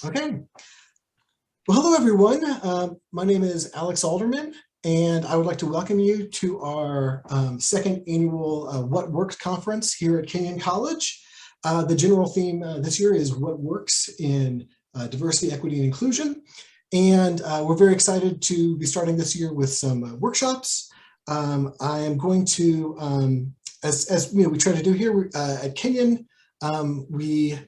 Okay. Well, hello, everyone. My name is Alex Alderman, and I would like to welcome you to our second annual What Works conference here at Kenyon College. The general theme this year is What Works in Diversity, Equity, and Inclusion. And we're very excited to be starting this year with some workshops. I am going to, as you know, we try to do here at Kenyon, we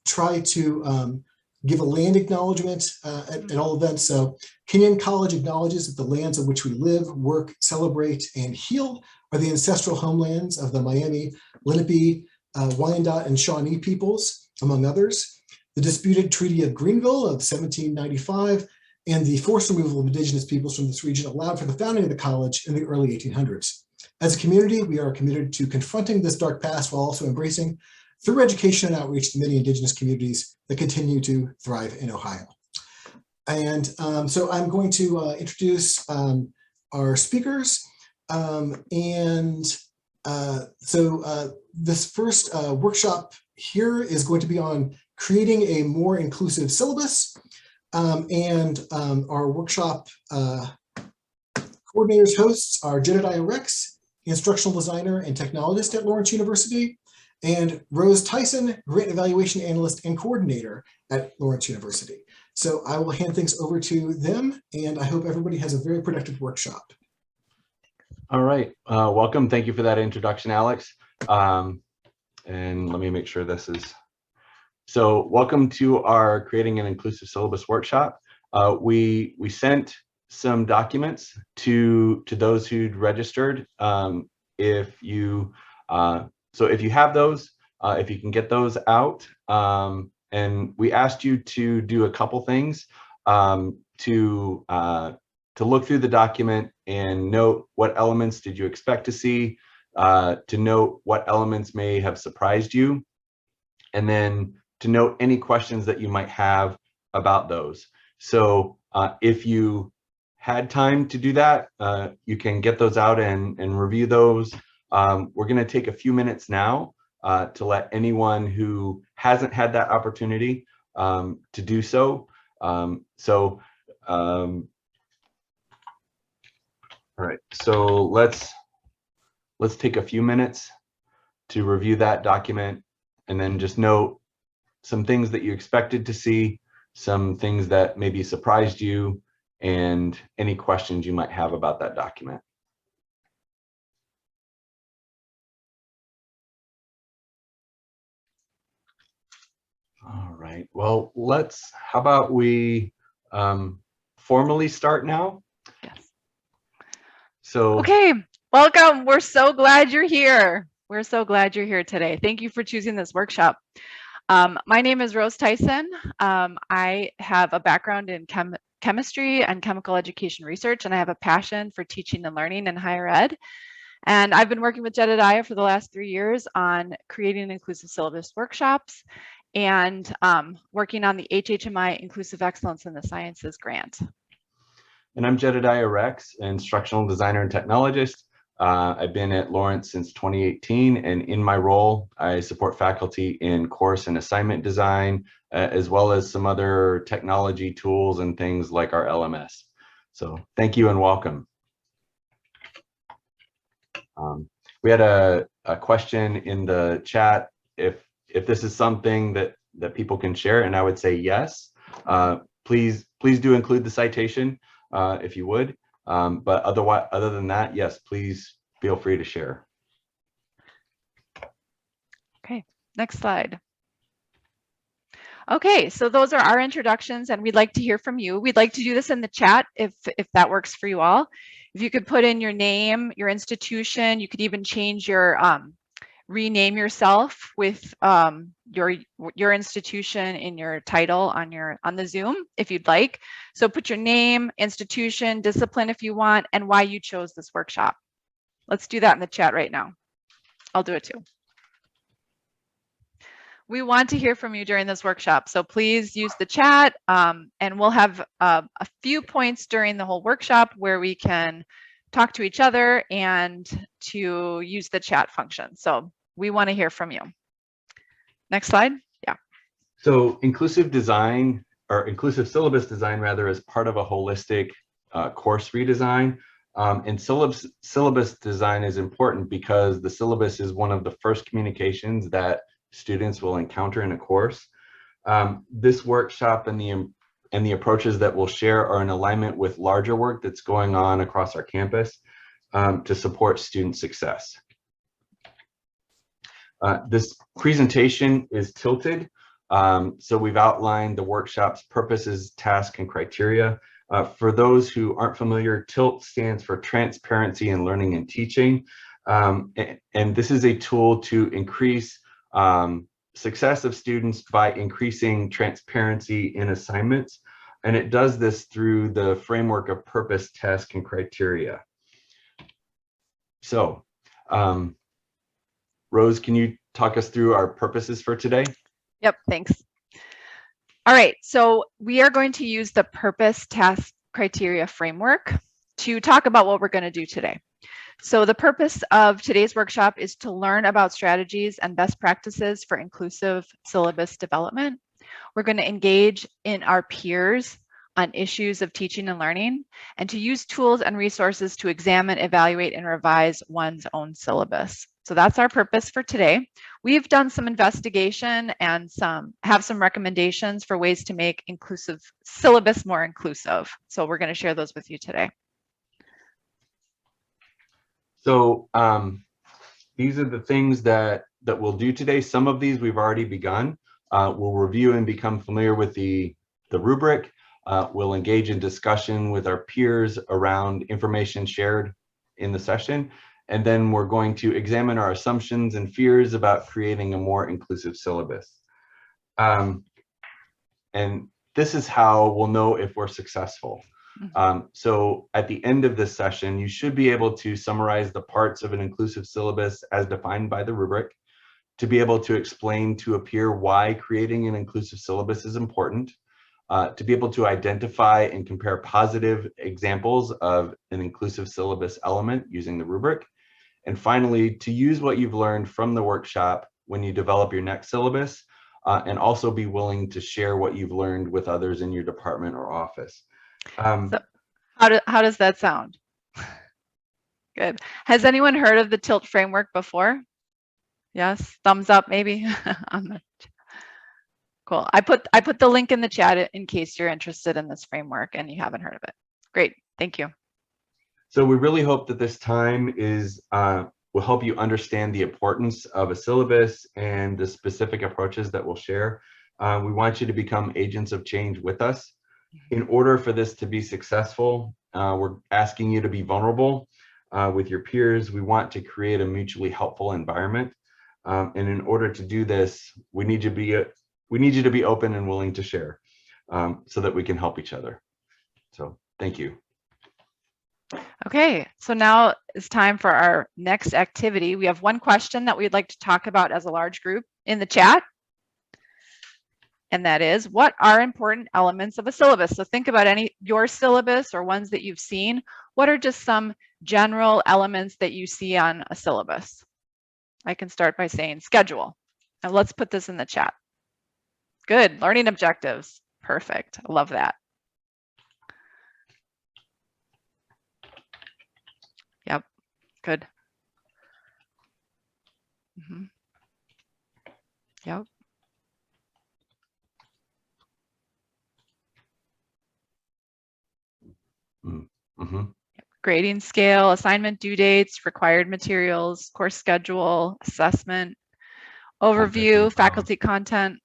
try to give a land acknowledgement at all events. So Kenyon College acknowledges that the lands on which we live, work, celebrate, and heal are the ancestral homelands of the Miami, Lenape, Wyandot, and Shawnee peoples, among others. The disputed Treaty of Greenville of 1795 and the forced removal of indigenous peoples from this region allowed for the founding of the college in the early 1800s. As a community, we are committed to confronting this dark past while also embracing, through education and outreach, the many indigenous communities that continue to thrive in Ohio. And so I'm going to introduce our speakers. This first workshop here is going to be on creating a more inclusive syllabus. Our workshop coordinators, hosts are Jedidiah Rex, instructional designer and technologist at Lawrence University, and Rose Theisen, grant evaluation analyst and coordinator at Lawrence University. So I will hand things over to them, and I hope everybody has a very productive workshop. All right, welcome. Thank you for that introduction, Alex. And let me make sure this is. So welcome to our Creating an Inclusive Syllabus workshop. We sent some documents to those who'd registered. So if you have those, if you can get those out, and we asked you to do a couple things, to look through the document and note what elements did you expect to see, to note what elements may have surprised you, and then to note any questions that you might have about those. So if you had time to do that, you can get those out and review those. We're going to take a few minutes now to let anyone who hasn't had that opportunity to do so. All right, so let's take a few minutes to review that document, and then just note some things that you expected to see, some things that maybe surprised you, and any questions you might have about that document. All right, well, how about we formally start now? Yes. So. Okay, welcome. We're so glad you're here. We're so glad you're here today. Thank you for choosing this workshop. My name is Rose Theisen. I have a background in chemistry and chemical education research, and I have a passion for teaching and learning in higher ed. And I've been working with Jedidiah for the last 3 years on creating inclusive syllabus workshops and working on the HHMI Inclusive Excellence in the Sciences grant. And I'm Jedidiah Rex, instructional designer and technologist. I've been at Lawrence since 2018, and in my role, I support faculty in course and assignment design, as well as some other technology tools and things like our LMS. So thank you and welcome. We had a question in the chat if this is something that people can share, and I would say yes. Please do include the citation if you would. But other than that, yes, please feel free to share. Okay, next slide. Okay, so those are our introductions, and we'd like to hear from you. We'd like to do this in the chat if that works for you all. If you could put in your name, your institution, you could even change your rename yourself with your institution in your title on the Zoom if you'd like. So put your name, institution, discipline if you want, and why you chose this workshop. Let's do that in the chat right now. I'll do it too. We want to hear from you during this workshop, so please use the chat, and we'll have a few points during the whole workshop where we can talk to each other and to use the chat function. So we want to hear from you. Next slide. Yeah. So inclusive design, or inclusive syllabus design rather, is part of a holistic course redesign. And syllabus design is important because the syllabus is one of the first communications that students will encounter in a course. This workshop and the approaches that we'll share are in alignment with larger work that's going on across our campus to support student success. This presentation is tilted. So we've outlined the workshop's purposes, tasks, and criteria. For those who aren't familiar, TILT stands for Transparency in Learning and Teaching. And this is a tool to increase success of students by increasing transparency in assignments. And it does this through the framework of purpose, task, and criteria. So, Rose, can you talk us through our purposes for today? Yep, thanks. All right, so we are going to use the purpose, task, criteria framework to talk about what we're going to do today. So the purpose of today's workshop is to learn about strategies and best practices for inclusive syllabus development. We're going to engage in our peers on issues of teaching and learning, and to use tools and resources to examine, evaluate, and revise one's own syllabus. So that's our purpose for today. We've done some investigation and have some recommendations for ways to make inclusive syllabus more inclusive. So we're going to share those with you today. So these are the things that we'll do today. Some of these we've already begun. We'll review and become familiar with the rubric. We'll engage in discussion with our peers around information shared in the session. And then we're going to examine our assumptions and fears about creating a more inclusive syllabus. And this is how we'll know if we're successful. So at the end of this session, you should be able to summarize the parts of an inclusive syllabus as defined by the rubric, to be able to explain to a peer why creating an inclusive syllabus is important, to be able to identify and compare positive examples of an inclusive syllabus element using the rubric, and finally, to use what you've learned from the workshop when you develop your next syllabus, and also be willing to share what you've learned with others in your department or office. So how does that sound? Good. Has anyone heard of the TILT framework before? Yes, thumbs up maybe. Cool. I put the link in the chat in case you're interested in this framework and you haven't heard of it. Great, thank you. So we really hope that this time will help you understand the importance of a syllabus and the specific approaches that we'll share. We want you to become agents of change with us. In order for this to be successful, we're asking you to be vulnerable with your peers. We want to create a mutually helpful environment. And in order to do this, we need you to be open and willing to share so that we can help each other. So thank you. Okay, so now it's time for our next activity. We have one question that we'd like to talk about as a large group in the chat. And that is, what are important elements of a syllabus? So think about your syllabus or ones that you've seen. What are just some general elements that you see on a syllabus? I can start by saying schedule. And let's put this in the chat. Good, learning objectives. Perfect, I love that. Yep, good. Yep. Grading scale, assignment due dates, required materials, course schedule, assessment, overview, faculty content.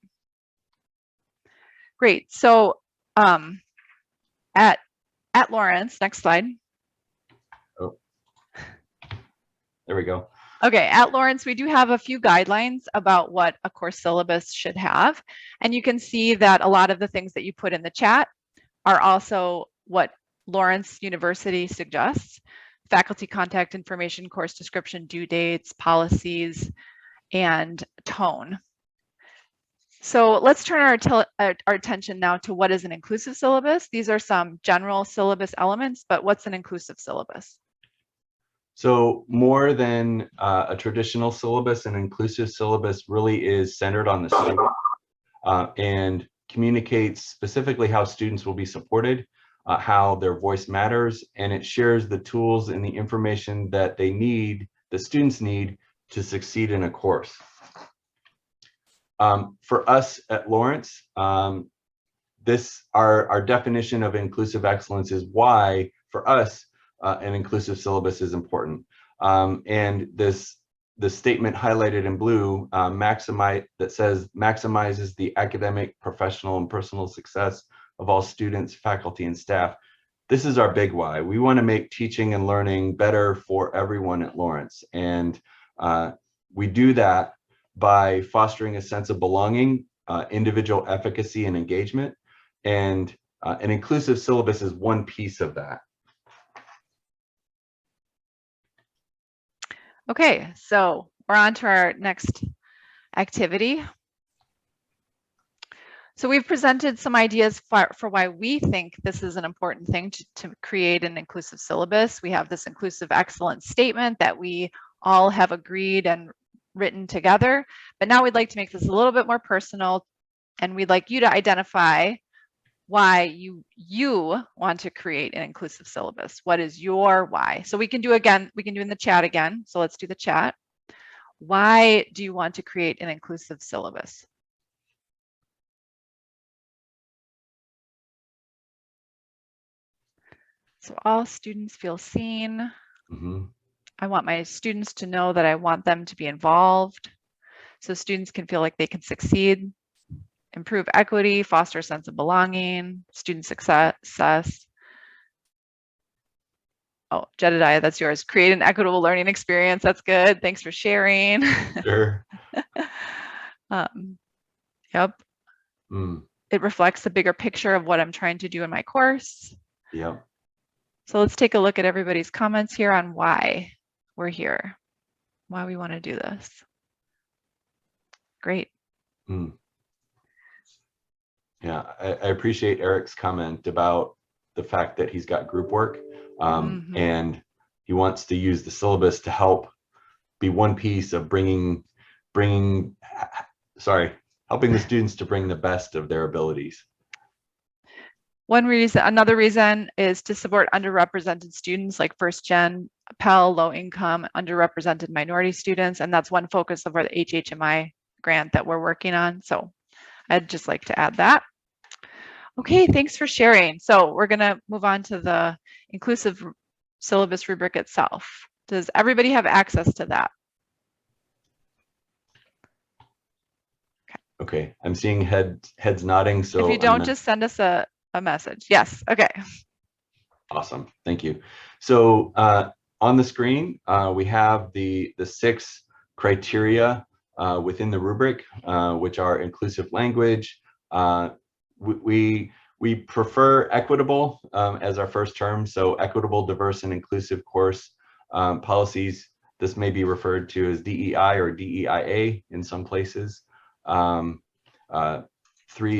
Great. So at Lawrence, next slide. Oh, there we go. Okay, at Lawrence, we do have a few guidelines about what a course syllabus should have. And you can see that a lot of the things that you put in the chat are also what Lawrence University suggests: faculty contact information, course description, due dates, policies, and tone. So let's turn our attention now to what is an inclusive syllabus. These are some general syllabus elements, but what's an inclusive syllabus? So more than a traditional syllabus, an inclusive syllabus really is centered on the student. and communicates specifically how students will be supported, how their voice matters, and it shares the tools and the information that they need, the students need, to succeed in a course. For us at Lawrence, our definition of inclusive excellence is why, for us, an inclusive syllabus is important. And the statement highlighted in blue that says maximizes the academic, professional, and personal success of all students, faculty, and staff. This is our big why. We want to make teaching and learning better for everyone at Lawrence. And we do that by fostering a sense of belonging, individual efficacy, and engagement. And an inclusive syllabus is one piece of that. Okay, so we're on to our next activity. So we've presented some ideas for why we think this is an important thing to create an inclusive syllabus. We have this inclusive excellence statement that we all have agreed and written together, but now we'd like to make this a little bit more personal, and we'd like you to identify why you want to create an inclusive syllabus. What is your why? So we can do in the chat again. So let's do the chat. Why do you want to create an inclusive syllabus? So all students feel seen. Mm-hmm. I want my students to know that I want them to be involved, so students can feel like they can succeed. Improve equity, foster a sense of belonging, student success. Oh, Jedidiah, that's yours. Create an equitable learning experience. That's good. Thanks for sharing. Sure. Yep. Mm. It reflects the bigger picture of what I'm trying to do in my course. Yep. So let's take a look at everybody's comments here on why we're here, why we want to do this. Great. Mm. Yeah, I appreciate Eric's comment about the fact that he's got group work and he wants to use the syllabus to help be one piece of helping the students to bring the best of their abilities. Another reason is to support underrepresented students like first-gen, Pell, low-income, underrepresented minority students, and that's one focus of our HHMI grant that we're working on. So I'd just like to add that. Okay, thanks for sharing. So we're going to move on to the inclusive syllabus rubric itself. Does everybody have access to that? Okay, I'm seeing heads nodding. So if you don't, just send us a message. Yes, okay. Awesome, thank you. So on the screen, we have the 6 criteria within the rubric, which are inclusive language. We prefer equitable as our first term. So equitable, diverse, and inclusive course policies. This may be referred to as DEI or DEIA in some places. 3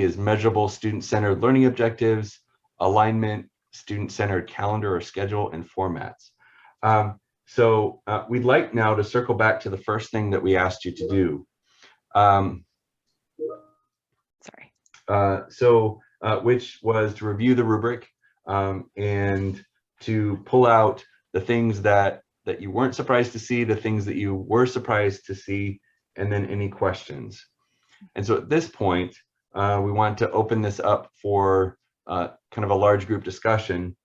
is measurable student-centered learning objectives, alignment, student-centered calendar or schedule, and formats. So we'd like now to circle back to the first thing that we asked you to do. Which was to review the rubric and to pull out the things that you weren't surprised to see, the things that you were surprised to see, and then any questions. And so at this point, we want to open this up for kind of a large group discussion.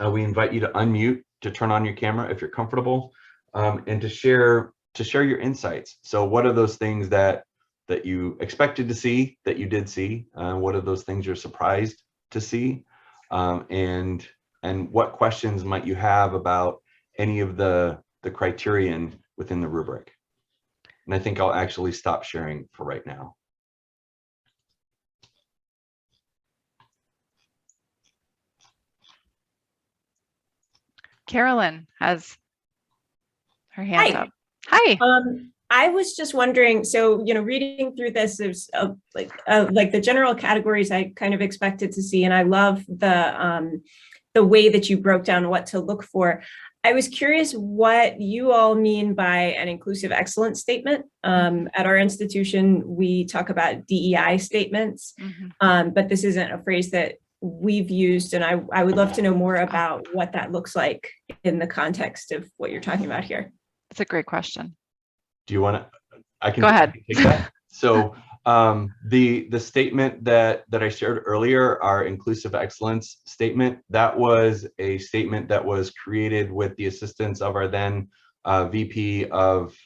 We invite you to unmute, to turn on your camera if you're comfortable, and to share your insights. So what are those things that you expected to see, that you did see? What are those things you're surprised to see? And what questions might you have about any of the criterion within the rubric? And I think I'll actually stop sharing for right now. Carolyn has her hand up. Hi. I was just wondering, so, reading through this, there's like the general categories I kind of expected to see, and I love the way that you broke down what to look for. I was curious what you all mean by an inclusive excellence statement. At our institution, we talk about DEI statements, but this isn't a phrase that we've used, and I would love to know more about what that looks like in the context of what you're talking about here. That's a great question. Do you want to? I can go ahead. Take that. So the statement that I shared earlier, our inclusive excellence statement, that was a statement that was created with the assistance of our then VP of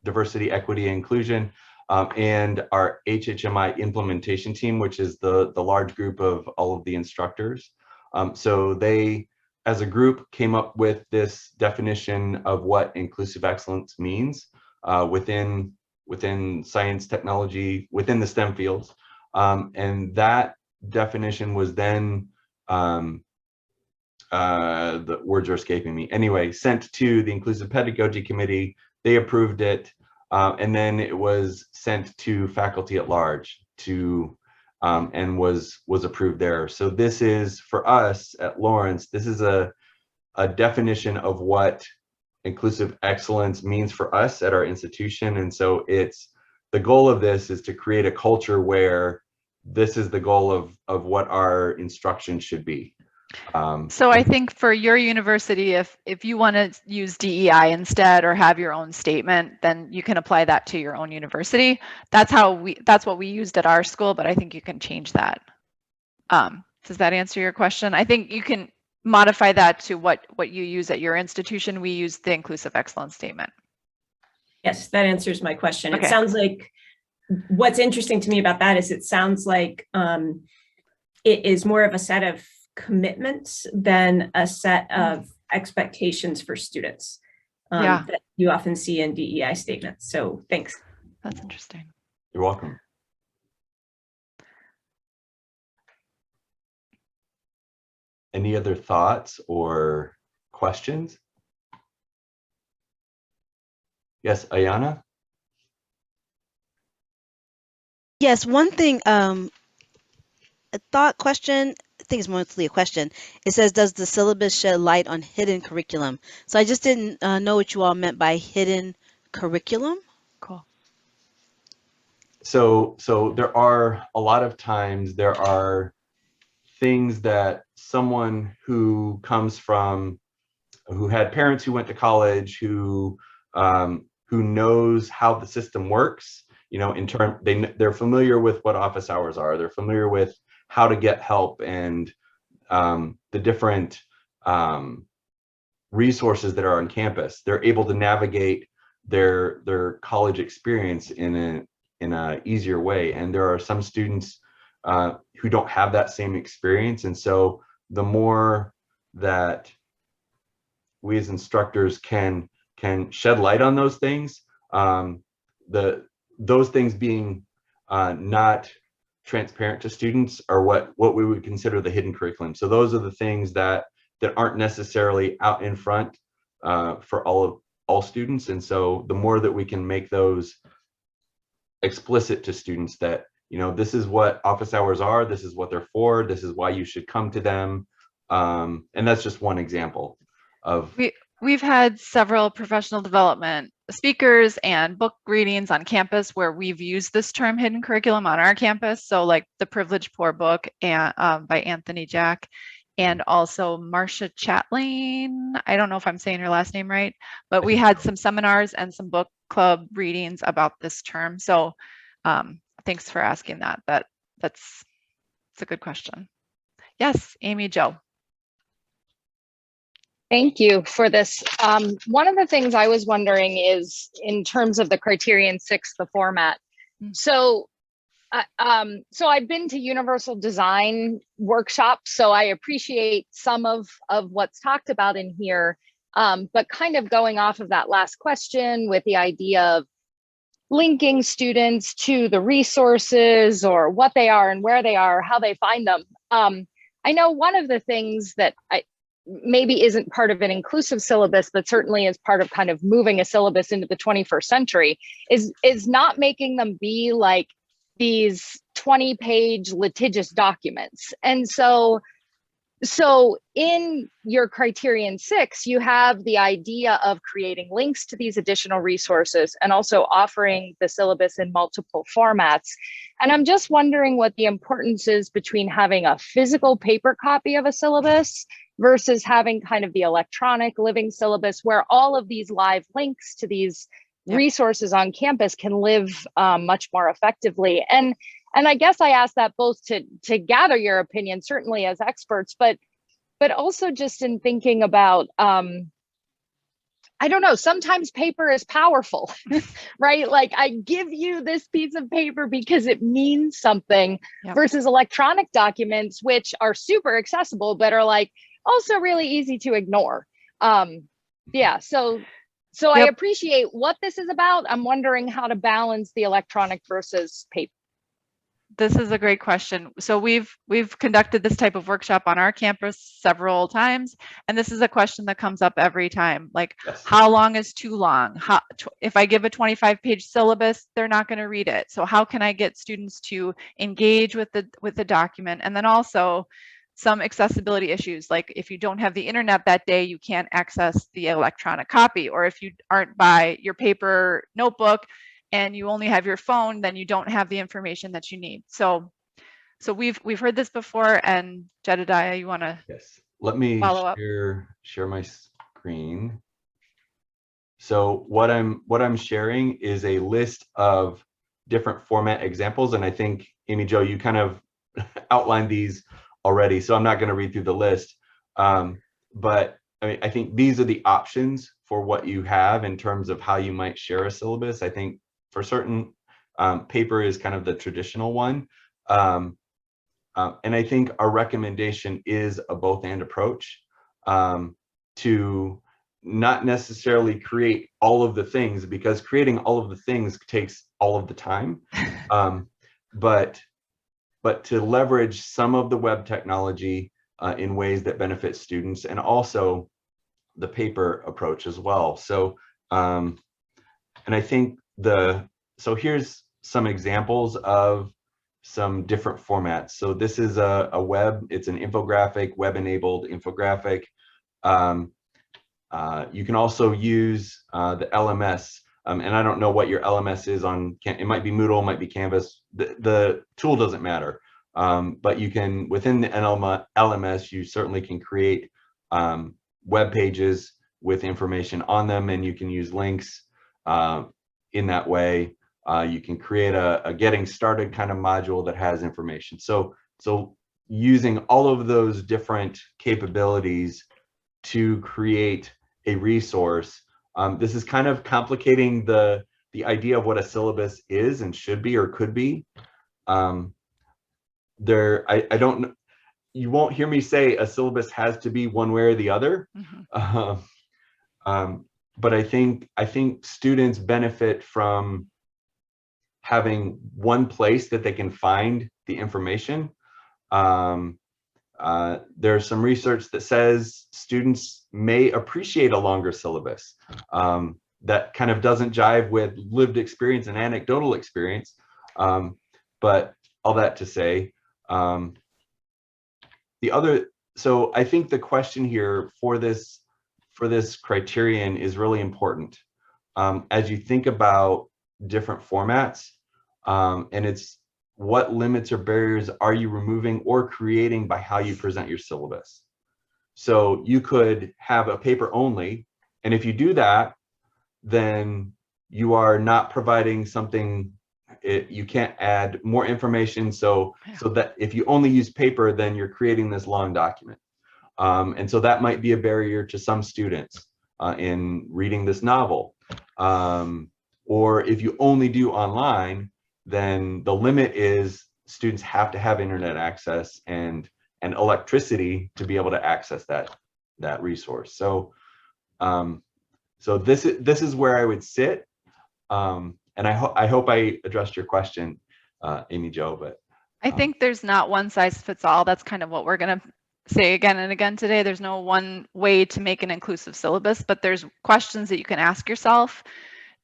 Diversity, Equity, and Inclusion, and our HHMI implementation team, which is the large group of all of the instructors. So they, as a group, came up with this definition of what inclusive excellence means within science, technology, within the STEM fields. And that definition was then, the words are escaping me. Anyway, sent to the Inclusive Pedagogy Committee. They approved it. And then it was sent to faculty at large to, and was approved there. So this is, for us at Lawrence, this is a definition of what inclusive excellence means for us at our institution. And so it's, the goal of this is to create a culture where this is the goal of what our instruction should be. So I think for your university, if you want to use DEI instead or have your own statement, then you can apply that to your own university. That's what we used at our school, but I think you can change that. Does that answer your question? I think you can modify that to what you use at your institution. We use the inclusive excellence statement. Yes, that answers my question. Okay. It sounds like what's interesting to me about that is it sounds like it is more of a set of commitments than a set of expectations for students that you often see in DEI statements. So thanks. That's interesting. You're welcome. Any other thoughts or questions? Yes, Ayana? Yes, one thing, a thought question, I think it's mostly a question. It says, does the syllabus shed light on hidden curriculum? So I just didn't know what you all meant by hidden curriculum. Cool. So there are a lot of times there are things that someone who comes from, who had parents who went to college, who knows how the system works, you know, in term, they're familiar with what office hours are, they're familiar with how to get help and the different resources that are on campus. They're able to navigate their college experience in a easier way. And there are some students who don't have that same experience. And so the more that we as instructors can shed light on those things, those things being not transparent to students are what we would consider the hidden curriculum. So those are the things that aren't necessarily out in front for all students. And so the more that we can make those explicit to students that, you know, this is what office hours are, this is what they're for, this is why you should come to them. And that's just one example of. We've had several professional development speakers and book readings on campus where we've used this term hidden curriculum on our campus. So like the Privileged Poor book by Anthony Jack, and also Marcia Chatelain. I don't know if I'm saying her last name right, but we had some seminars and some book club readings about this term. So thanks for asking that. That's a good question. Yes, Amy Jo. Thank you for this. One of the things I was wondering is in terms of the criterion 6, the format. So I've been to universal design workshops, so I appreciate some of what's talked about in here, but kind of going off of that last question with the idea of linking students to the resources or what they are and where they are, how they find them. I know one of the things that maybe isn't part of an inclusive syllabus, but certainly is part of kind of moving a syllabus into the 21st century is not making them be like these 20-page litigious documents. And so So in your criterion 6, you have the idea of creating links to these additional resources and also offering the syllabus in multiple formats. And I'm just wondering what the importance is between having a physical paper copy of a syllabus versus having kind of the electronic living syllabus where all of these live links to these resources on campus can live much more effectively. And I guess I ask that both to gather your opinion, certainly as experts, but also just in thinking about, I don't know, sometimes paper is powerful, right? Like I give you this piece of paper because it means something versus electronic documents, which are super accessible, but are like also really easy to ignore. Yeah, so I appreciate what this is about. I'm wondering how to balance the electronic versus paper. This is a great question. So we've conducted this type of workshop on our campus several times, and this is a question that comes up every time. Like, how long is too long? If I give a 25-page syllabus, they're not going to read it. So how can I get students to engage with the document? And then also some accessibility issues, like if you don't have the internet that day, you can't access the electronic copy, or if you aren't by your paper notebook and you only have your phone, then you don't have the information that you need. So we've heard this before. And Jedidiah, you want to let me follow up? Share my screen. So what I'm sharing is a list of different format examples, and I think Amy Jo, you kind of outlined these already, so I'm not going to read through the list. But I mean, I think these are the options for what you have in terms of how you might share a syllabus. I think for certain, paper is kind of the traditional one. And I think our recommendation is a both-and approach, to not necessarily create all of the things, because creating all of the things takes all of the time, but to leverage some of the web technology in ways that benefit students, and also the paper approach as well. So, and I think so here's some examples of some different formats. So this is it's an infographic, web-enabled infographic. You can also use the LMS, and I don't know what your LMS is on. It might be Moodle, might be Canvas. The tool doesn't matter, but you can, within the LMS, you certainly can create web pages with information on them, and you can use links in that way. You can create a getting started kind of module that has information. So using all of those different capabilities to create a resource. This is kind of complicating the idea of what a syllabus is and should be or could be. I don't, you won't hear me say a syllabus has to be one way or the other. But I think students benefit from having one place that they can find the information. There's some research that says students may appreciate a longer syllabus. That kind of doesn't jive with lived experience and anecdotal experience. But all that to say, so I think the question here for this criterion is really important. As you think about different formats, and it's what limits or barriers are you removing or creating by how you present your syllabus. So you could have a paper only, and if you do that, then you are not providing something, you can't add more information. So that if you only use paper, then you're creating this long document. And so that might be a barrier to some students in reading this novel. Or if you only do online, then the limit is students have to have internet access and electricity to be able to access that resource. So so this is where I would sit, and I hope I addressed your question, Amy Jo. But I think there's not one size fits all. That's kind of what we're going to say again and again today. There's no one way to make an inclusive syllabus, but there's questions that you can ask yourself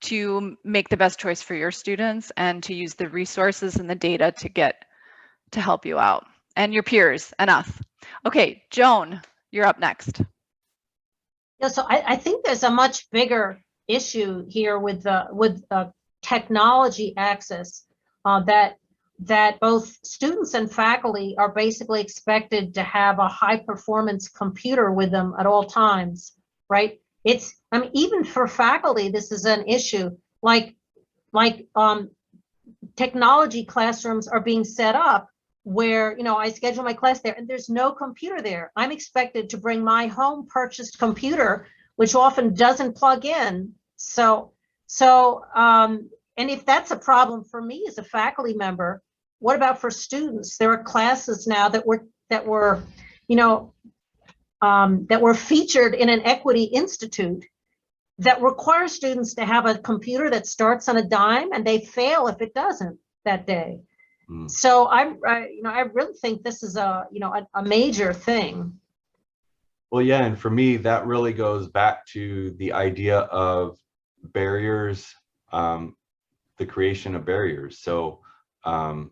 to make the best choice for your students and to use the resources and the data to help you out and your peers and us. Okay, Joan, you're up next. Yeah, so I think there's a much bigger issue here with technology access that both students and faculty are basically expected to have a high performance computer with them at all times, right? I mean, even for faculty, this is an issue. Like technology classrooms are being set up where, I schedule my class there and there's no computer there. I'm expected to bring my home purchased computer, which often doesn't plug in. And if that's a problem for me as a faculty member, what about for students? There are classes now that were featured in an equity institute that require students to have a computer that starts on a dime and they fail if it doesn't that day. So I really think this is a major thing. Well, yeah, and for me, that really goes back to the idea of barriers, the creation of barriers. So, and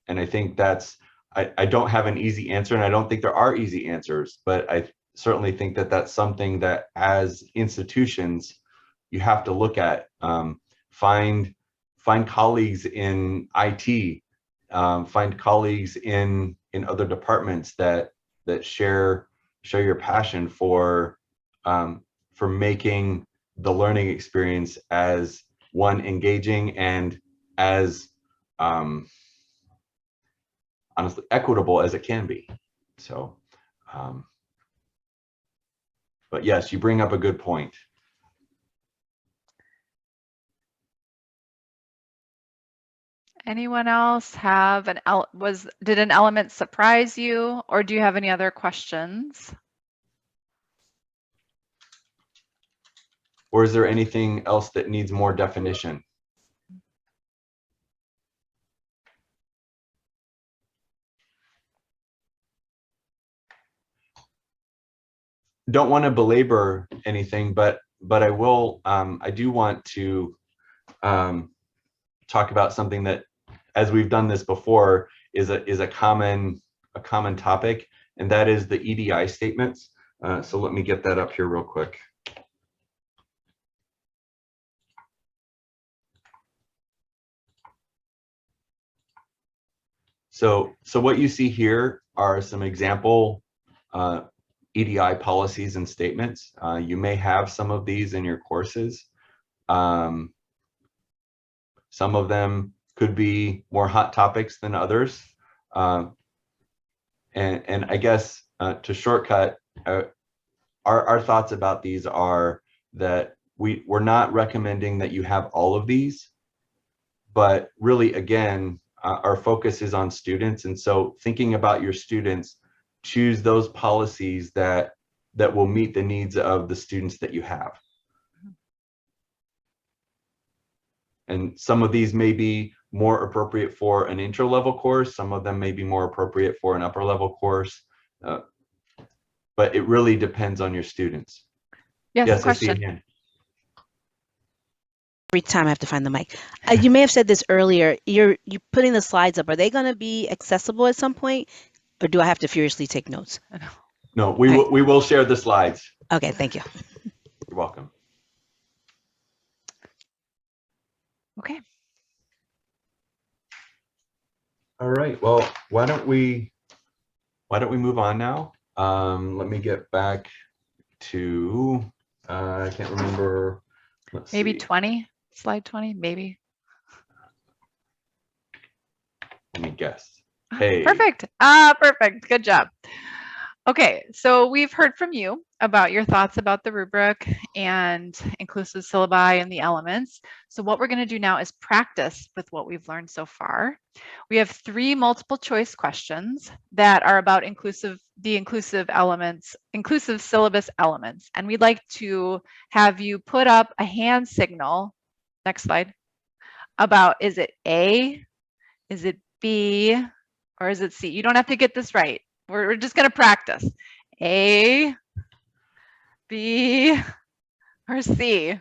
I think I don't have an easy answer, and I don't think there are easy answers, but I certainly think that that's something that as institutions, you have to look at, find colleagues in IT, find colleagues in other departments that share your passion for making the learning experience as one engaging and as honestly equitable as it can be. So, but yes, you bring up a good point. Anyone else have did an element surprise you, or do you have any other questions? Or is there anything else that needs more definition? Don't want to belabor anything, but I will. I do want to talk about something that, as we've done this before, is a common topic, and that is the Edi statements. So let me get that up here real quick. So what you see here are some example EDI policies and statements. You may have some of these in your courses. Some of them could be more hot topics than others. And I guess to shortcut, our thoughts about these are that we're not recommending that you have all of these, but really, again, our focus is on students. And so thinking about your students, choose those policies that will meet the needs of the students that you have. And some of these may be more appropriate for an intro level course. Some of them may be more appropriate for an upper level course. But it really depends on your students. Yes, I question. see a hand. Every time I have to find the mic. You may have said this earlier. You're putting the slides up. Are they going to be accessible at some point, or do I have to furiously take notes? No, we will share the slides. Okay, thank you. You're welcome. Okay. All right. Well, why don't we move on now? Let me get back to I can't remember. Maybe See. 20, slide 20, maybe. Let me guess. Hey. Perfect. Perfect. Good job. Okay, so we've heard from you about your thoughts about the rubric and inclusive syllabi and the elements. So what we're going to do now is practice with what we've learned so far. We have 3 multiple choice questions that are about the inclusive syllabus elements. And we'd like to have you put up a hand signal, next slide, about is it A, is it B, or is it C? You don't have to get this right. We're just going to practice. A, B, or C.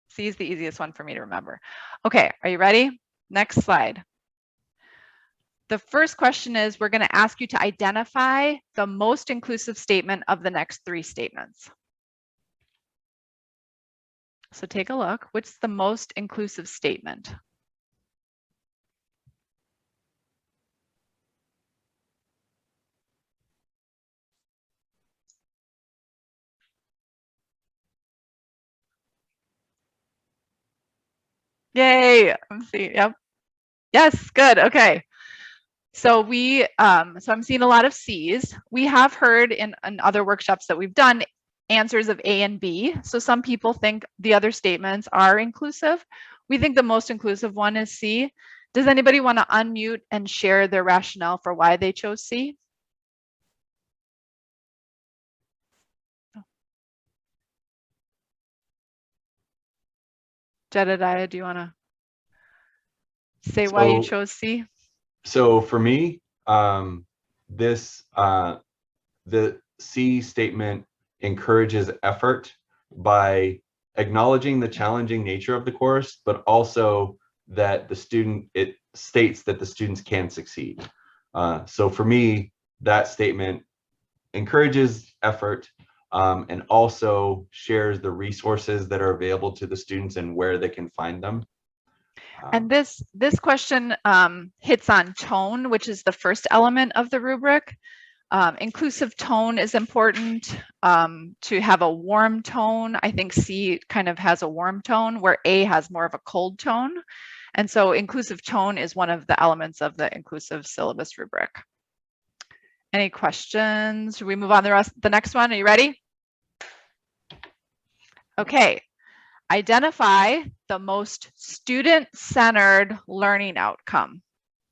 C is the easiest one for me to remember. Okay, are you ready? Next slide. the first question is, we're going to ask you to identify the most inclusive statement of the next 3 statements. So take a look. What's the most inclusive statement? Yay. I'm seeing, yep. Yes, good. Okay. So so I'm seeing a lot of C's. We have heard in other workshops that we've done answers of A and B. So some people think the other statements are inclusive. We think the most inclusive one is C. Does anybody want to unmute and share their rationale for why they chose C? Jedidiah, do you want to say why you chose C? So for me, the C statement encourages effort by acknowledging the challenging nature of the course, but also that it states that the students can succeed. So for me, that statement encourages effort and also shares the resources that are available to the students and where they can find them. And this question hits on tone, which is the first element of the rubric. Inclusive tone is important to have a warm tone. I think C kind of has a warm tone where A has more of a cold tone. And so inclusive tone is one of the elements of the inclusive syllabus rubric. Any questions? Should we move on to the next one? Are you ready? Okay. Identify the most student-centered learning outcome.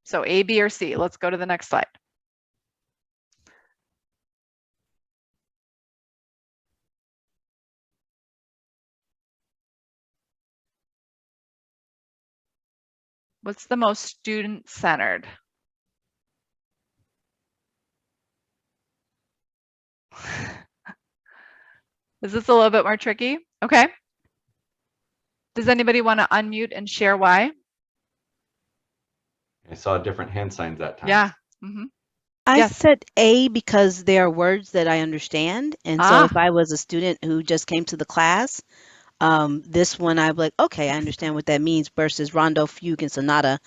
So A, B, or C. Let's go to the next slide. What's the most student-centered? Is this a little bit more tricky? Okay. Does anybody want to unmute and share why? I saw different hand signs that time. Yeah. Mm-hmm. I Yes. said A because they are words that I understand. And so if I was a student who just came to the class, this one I'd be like, okay, I understand what that means versus rondo, fugue, and sonata.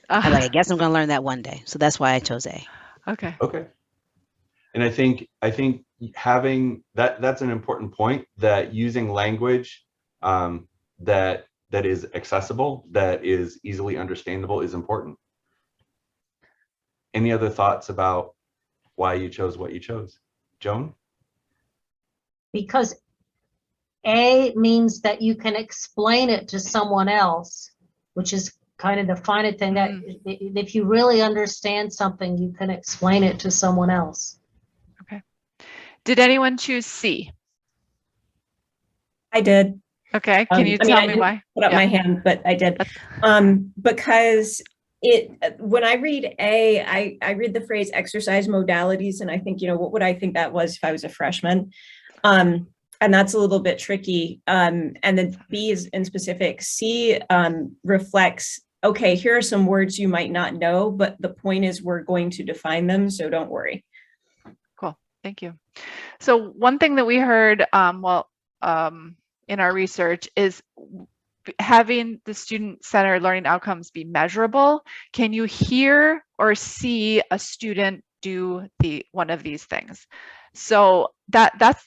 I'm like, I guess I'm going to learn that one day. So that's why I chose A. Okay. Okay. And I think having that's an important point, that using language that is accessible, that is easily understandable is important. Any other thoughts about why you chose what you chose? Joan? Because A means that you can explain it to someone else, which is kind of the finer thing, that if you really understand something, you can explain it to someone else. Okay. Did anyone choose C? I did. Okay. Can you tell me why? Put up my hand, but I did. Because when I read A, I read the phrase exercise modalities, and I think, what would I think that was if I was a freshman? And that's a little bit tricky. And then B is in specific. C reflects, okay, here are some words you might not know, but the point is we're going to define them, so don't worry. Cool. Thank you. So one thing that we heard in our research is having the student-centered learning outcomes be measurable. Can you hear or see a student do one of these things? So that's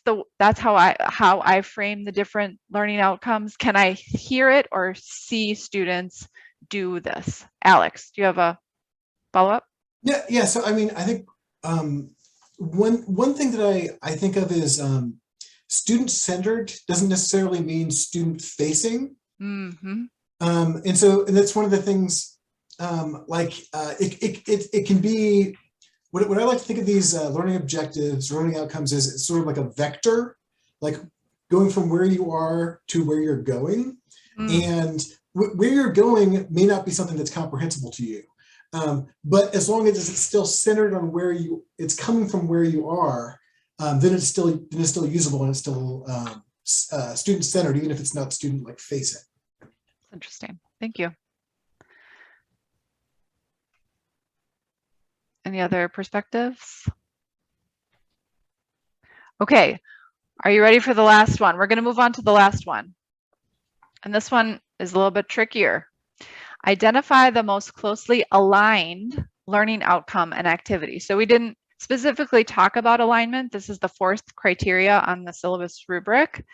how I frame the different learning outcomes. Can I hear it or see students do this? Alex, do you have a follow-up? Yeah. So I mean, I think one thing that I think of is student-centered doesn't necessarily mean student-facing. Mm-hmm. And that's one of the things, it can be, what I like to think of these learning objectives, learning outcomes is it's sort of like a vector, like going from where you are to where you're going. And where you're going may not be something that's comprehensible to you. But as long as it's still centered on it's coming from where you are, then it's still usable and it's still student-centered, even if it's not student facing. Interesting. Thank you. Any other perspectives? Okay, are you ready for the last one? We're going to move on to the last one. And this one is a little bit trickier. Identify the most closely aligned learning outcome and activity. So we didn't specifically talk about alignment. This is the 4th criteria on the syllabus rubric.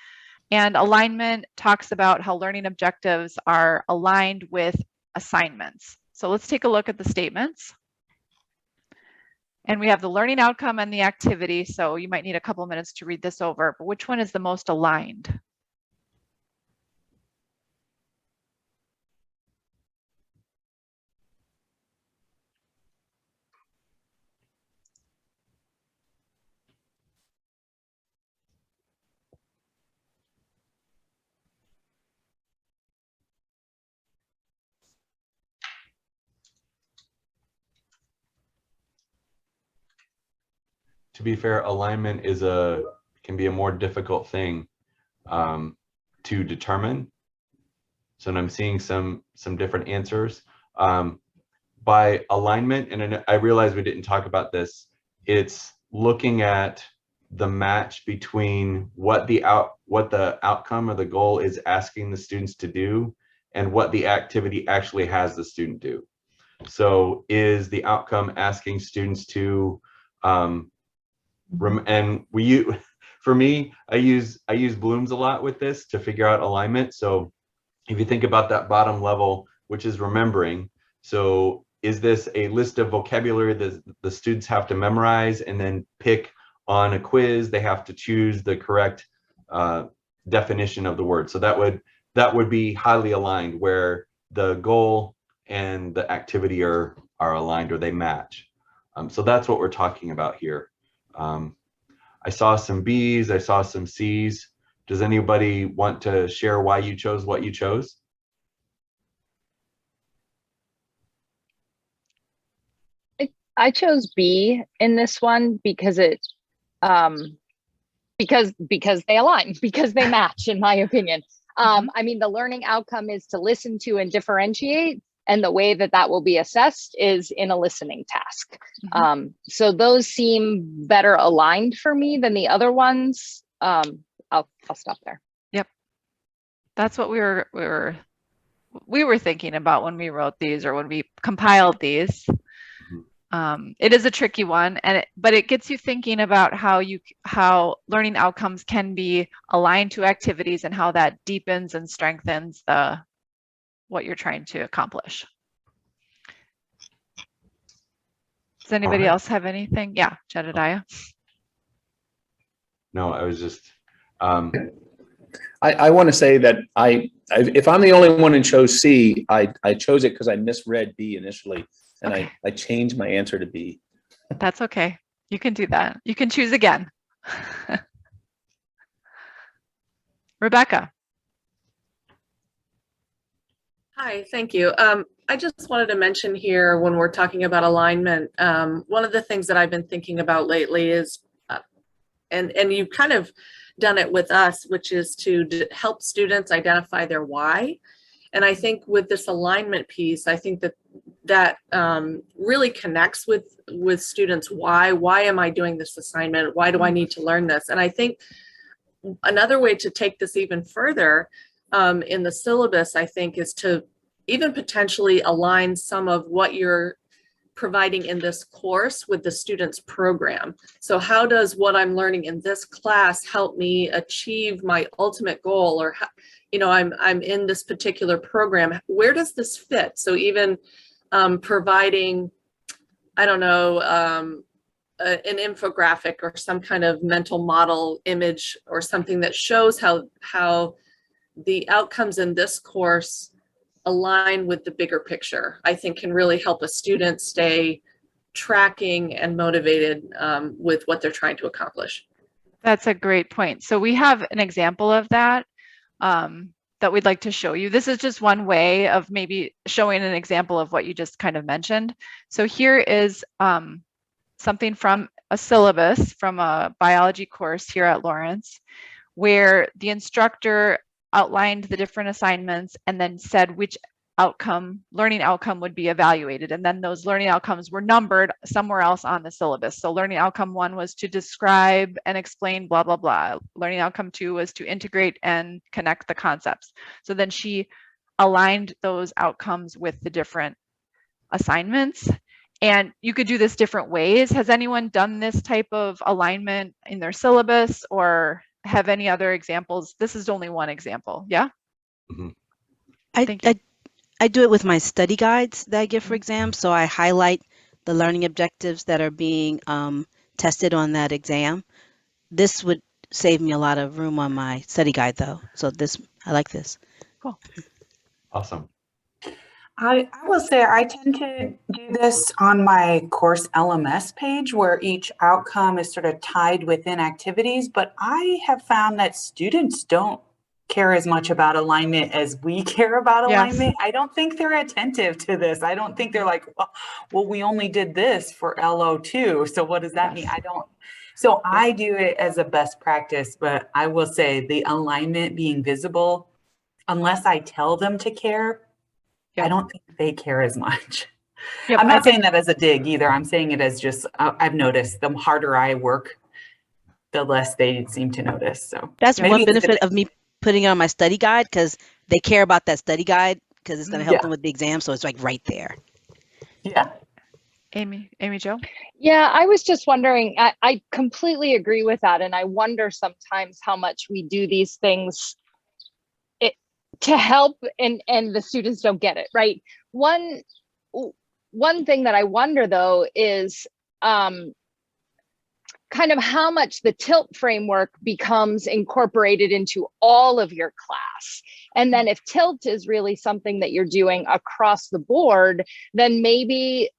And alignment talks about how learning objectives are aligned with assignments. So let's take a look at the statements. And we have the learning outcome and the activity. So you might need a couple minutes to read this over, but which one is the most aligned? To be fair, alignment can be a more difficult thing to determine. So I'm seeing some different answers. By alignment, and I realize we didn't talk about this, it's looking at the match between what the outcome or the goal is asking the students to do and what the activity actually has the student do. So is the outcome asking students to and for me, I use Bloom's a lot with this to figure out alignment. So if you think about that bottom level, which is remembering, so is this a list of vocabulary that the students have to memorize and then pick on a quiz? They have to choose the correct definition of the word. So that would be highly aligned, where the goal and the activity are aligned, or they match. So that's what we're talking about here. I saw some B's, I saw some C's. Does anybody want to share why you chose what you chose? I chose B in this one because because they align, because they match, in my opinion. I mean, the learning outcome is to listen to and differentiate, and the way that will be assessed is in a listening task. So those seem better aligned for me than the other ones. I'll stop there. Yep, that's what we were thinking about when we wrote these, or when we compiled these. It is a tricky one, but it gets you thinking about how learning outcomes can be aligned to activities, and how that deepens and strengthens what you're trying to accomplish. Does anybody else have anything? Yeah, Jedidiah. No, I was just. I want to say that if I'm the only one who chose C, I chose it because I misread B initially, and okay. I changed my answer to B. That's okay. You can do that. You can choose again. Rebecca. Hi, thank you. I just wanted to mention here, when we're talking about alignment, one of the things that I've been thinking about lately is, and you've kind of done it with us, which is to help students identify their why. And I think with this alignment piece, I think that really connects with students. Why am I doing this assignment? Why do I need to learn this? And I think another way to take this even further in the syllabus, I think, is to even potentially align some of what you're providing in this course with the student's program. So how does what I'm learning in this class help me achieve my ultimate goal? Or, I'm in this particular program. Where does this fit? So even providing, I don't know, an infographic or some kind of mental model image or something that shows how the outcomes in this course align with the bigger picture, I think can really help a student stay tracking and motivated with what they're trying to accomplish. That's a great point. So we have an example of that that we'd like to show you. This is just one way of maybe showing an example of what you just kind of mentioned. So here is something from a syllabus from a biology course here at Lawrence, where the instructor outlined the different assignments and then said which learning outcome would be evaluated. And then those learning outcomes were numbered somewhere else on the syllabus. So learning outcome 1 was to describe and explain blah, blah, blah. Learning outcome 2 was to integrate and connect the concepts. So then she aligned those outcomes with the different assignments. And you could do this different ways. Has anyone done this type of alignment in their syllabus or have any other examples? This is only one example. Yeah? Mhm. I do it with my study guides that I give for exams. So I highlight the learning objectives that are being tested on that exam. This would save me a lot of room on my study guide though. So I like this. Cool. Awesome. I will say I tend to do this on my course LMS page where each outcome is sort of tied within activities, but I have found that students don't care as much about alignment as we care about alignment. Yes. I don't think they're attentive to this. I don't think they're like, well, we only did this for LO2. So what does that mean? I don't. So I do it as a best practice, but I will say the alignment being visible, unless I tell them to care, I don't think they care as much. I'm not saying that as a dig either. I'm saying it as just, I've noticed the harder I work, the less they seem to notice. So that's one benefit of me putting it on my study guide, because they care about that study guide because it's going to help them with the exam. So it's like right there. Yeah. Amy Jo? Yeah, I was just wondering, I completely agree with that. And I wonder sometimes how much we do these things to help and the students don't get it, right? One thing that I wonder though is kind of how much the TILT framework becomes incorporated into all of your class. And then if TILT is really something that you're doing across the board, then maybe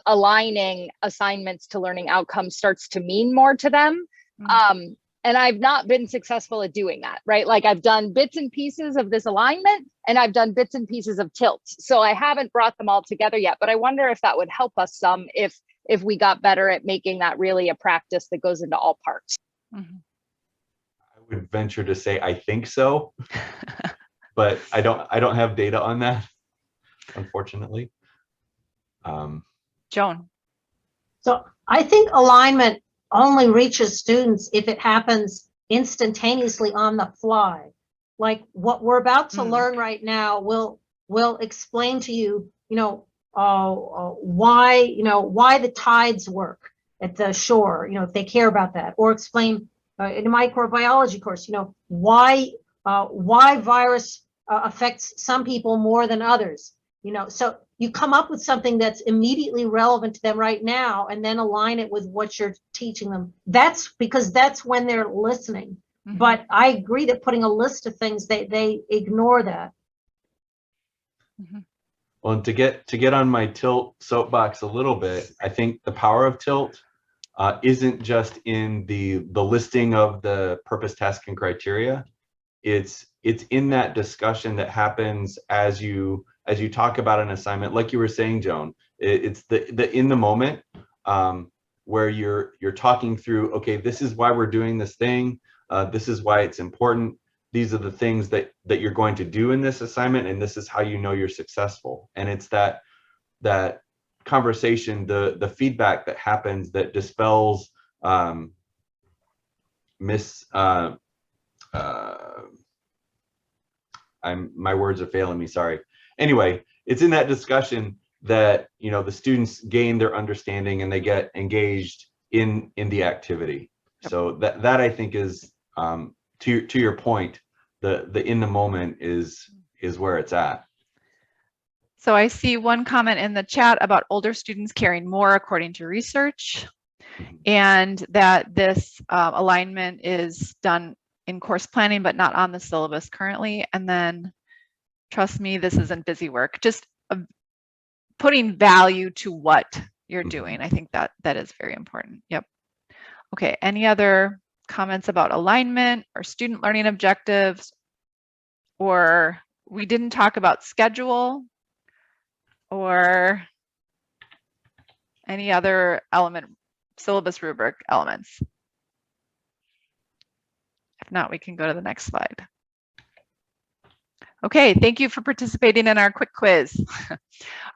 aligning assignments to learning outcomes starts to mean more to them. And I've not been successful at doing that, right? Like I've done bits and pieces of this alignment and I've done bits and pieces of TILT. So I haven't brought them all together yet, but I wonder if that would help us some if we got better at making that really a practice that goes into all parts. Mm-hmm. I would venture to say, I think so, but I don't have data on that, unfortunately. Joan. So I think alignment only reaches students if it happens instantaneously on the fly. Like what we're about to learn right now will explain to you, why the tides work at the shore, if they care about that, or explain in a microbiology course, why virus affects some people more than others, so you come up with something that's immediately relevant to them right now and then align it with what you're teaching them. That's because that's when they're listening. Mm-hmm. But I agree that putting a list of things, they ignore that. Mm-hmm. Well, and to get on my TILT soapbox a little bit, I think the power of TILT isn't just in the listing of the purpose, task, and criteria. It's in that discussion that happens as you talk about an assignment, like you were saying, Joan. It's the in the moment where you're talking through, okay, this is why we're doing this thing. This is why it's important. These are the things that you're going to do in this assignment, and this is how you know you're successful. And it's that conversation, the feedback that happens that dispels my words are failing me, sorry. Anyway, it's in that discussion that the students gain their understanding and they get engaged in the activity. Yep. So that I think is to your point, the in the moment is where it's at. So I see one comment in the chat about older students caring more according to research, and that this alignment is done in course planning, but not on the syllabus currently. And then, trust me, this isn't busy work, just putting value to what you're doing. I think that is very important. Yep. Okay, any other comments about alignment or student learning objectives? Or we didn't talk about schedule or any other element, syllabus rubric elements. If not, we can go to the next slide. Okay, thank you for participating in our quick quiz. All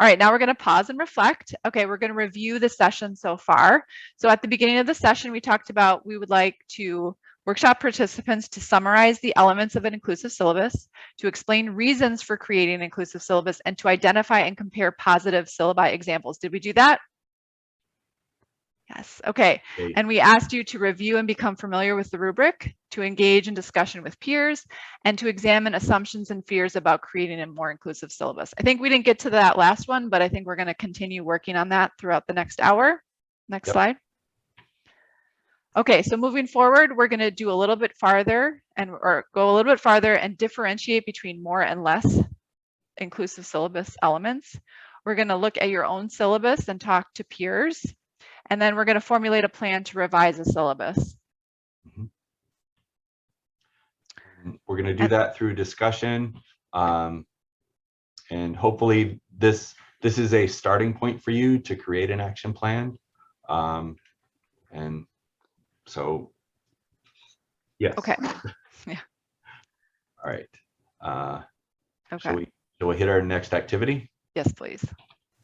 right, now we're going to pause and reflect. Okay, we're going to review the session so far. So at the beginning of the session, we talked about we would like to workshop participants to summarize the elements of an inclusive syllabus, to explain reasons for creating an inclusive syllabus, and to identify and compare positive syllabi examples. Did we do that? Yes, okay. And we asked you to review and become familiar with the rubric, to engage in discussion with peers, and to examine assumptions and fears about creating a more inclusive syllabus. I think we didn't get to that last one, but I think we're going to continue working on that throughout the next hour. Next slide. Okay, so moving forward, we're going to do a little bit farther or go a little bit farther and differentiate between more and less inclusive syllabus elements. We're going to look at your own syllabus and talk to peers. And then we're going to formulate a plan to revise a syllabus. We're going to do that through discussion. And hopefully this is a starting point for you to create an action plan. And so, yes. Okay. Yeah. All right. Okay. Shall we hit our next activity? Yes, please.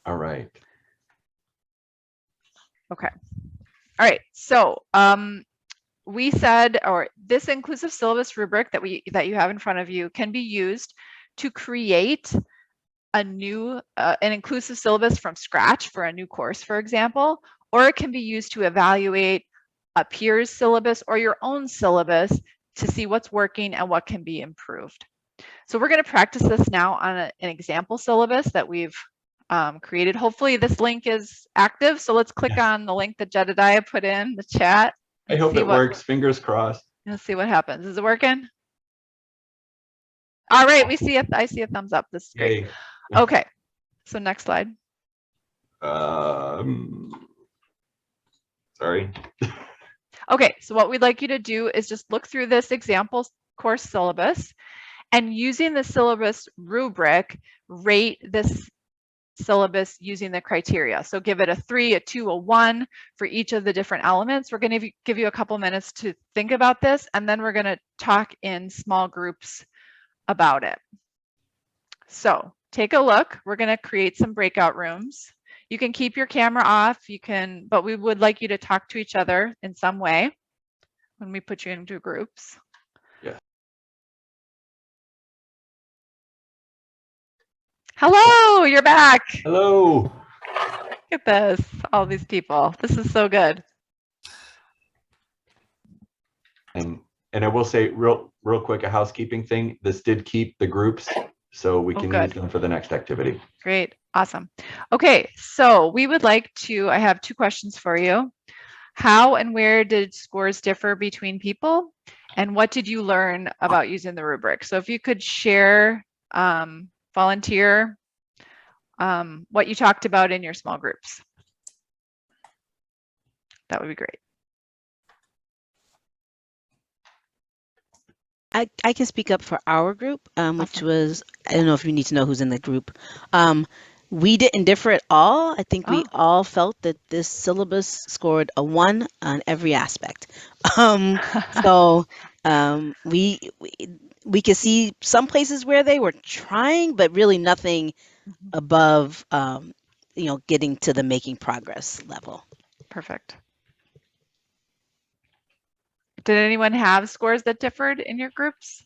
All right. Okay. All right. So we said, or this inclusive syllabus rubric that you have in front of you can be used to create a new an inclusive syllabus from scratch for a new course, for example, or it can be used to evaluate a peer's syllabus or your own syllabus to see what's working and what can be improved. So we're going to practice this now on an example syllabus that we've created. Hopefully this link is active. So let's click on the link that Jedidiah put in the chat. I hope it works. Fingers crossed. Let's see what happens. Is it working? All right, we see it. I see a thumbs up. This is great. Yay. Okay. So next slide. Sorry. Okay, so what we'd like you to do is just look through this example course syllabus and using the syllabus rubric, rate this syllabus using the criteria. So give it a 3, a 2, a 1 for each of the different elements. We're going to give you a couple minutes to think about this, and then we're going to talk in small groups about it. So take a look. We're going to create some breakout rooms. You can keep your camera off, but we would like you to talk to each other in some way when we put you into groups. Yeah. Hello, you're back. Hello. Look at this, all these people. This is so good. And I will say real quick, a housekeeping thing. This did keep the groups, so we can use them for the next activity. Great, awesome. Okay, so we would like to, I have 2 questions for you. How and where did scores differ between people? And what did you learn about using the rubric? So if you could share, volunteer, what you talked about in your small groups. That would be great. I can speak up for our group, which was, I don't know if you need to know who's in the group. We didn't differ at all. I think we all felt that this syllabus scored a 1 on every aspect. So we could see some places where they were trying, but really nothing above, getting to the making progress level. Perfect. Did anyone have scores that differed in your groups?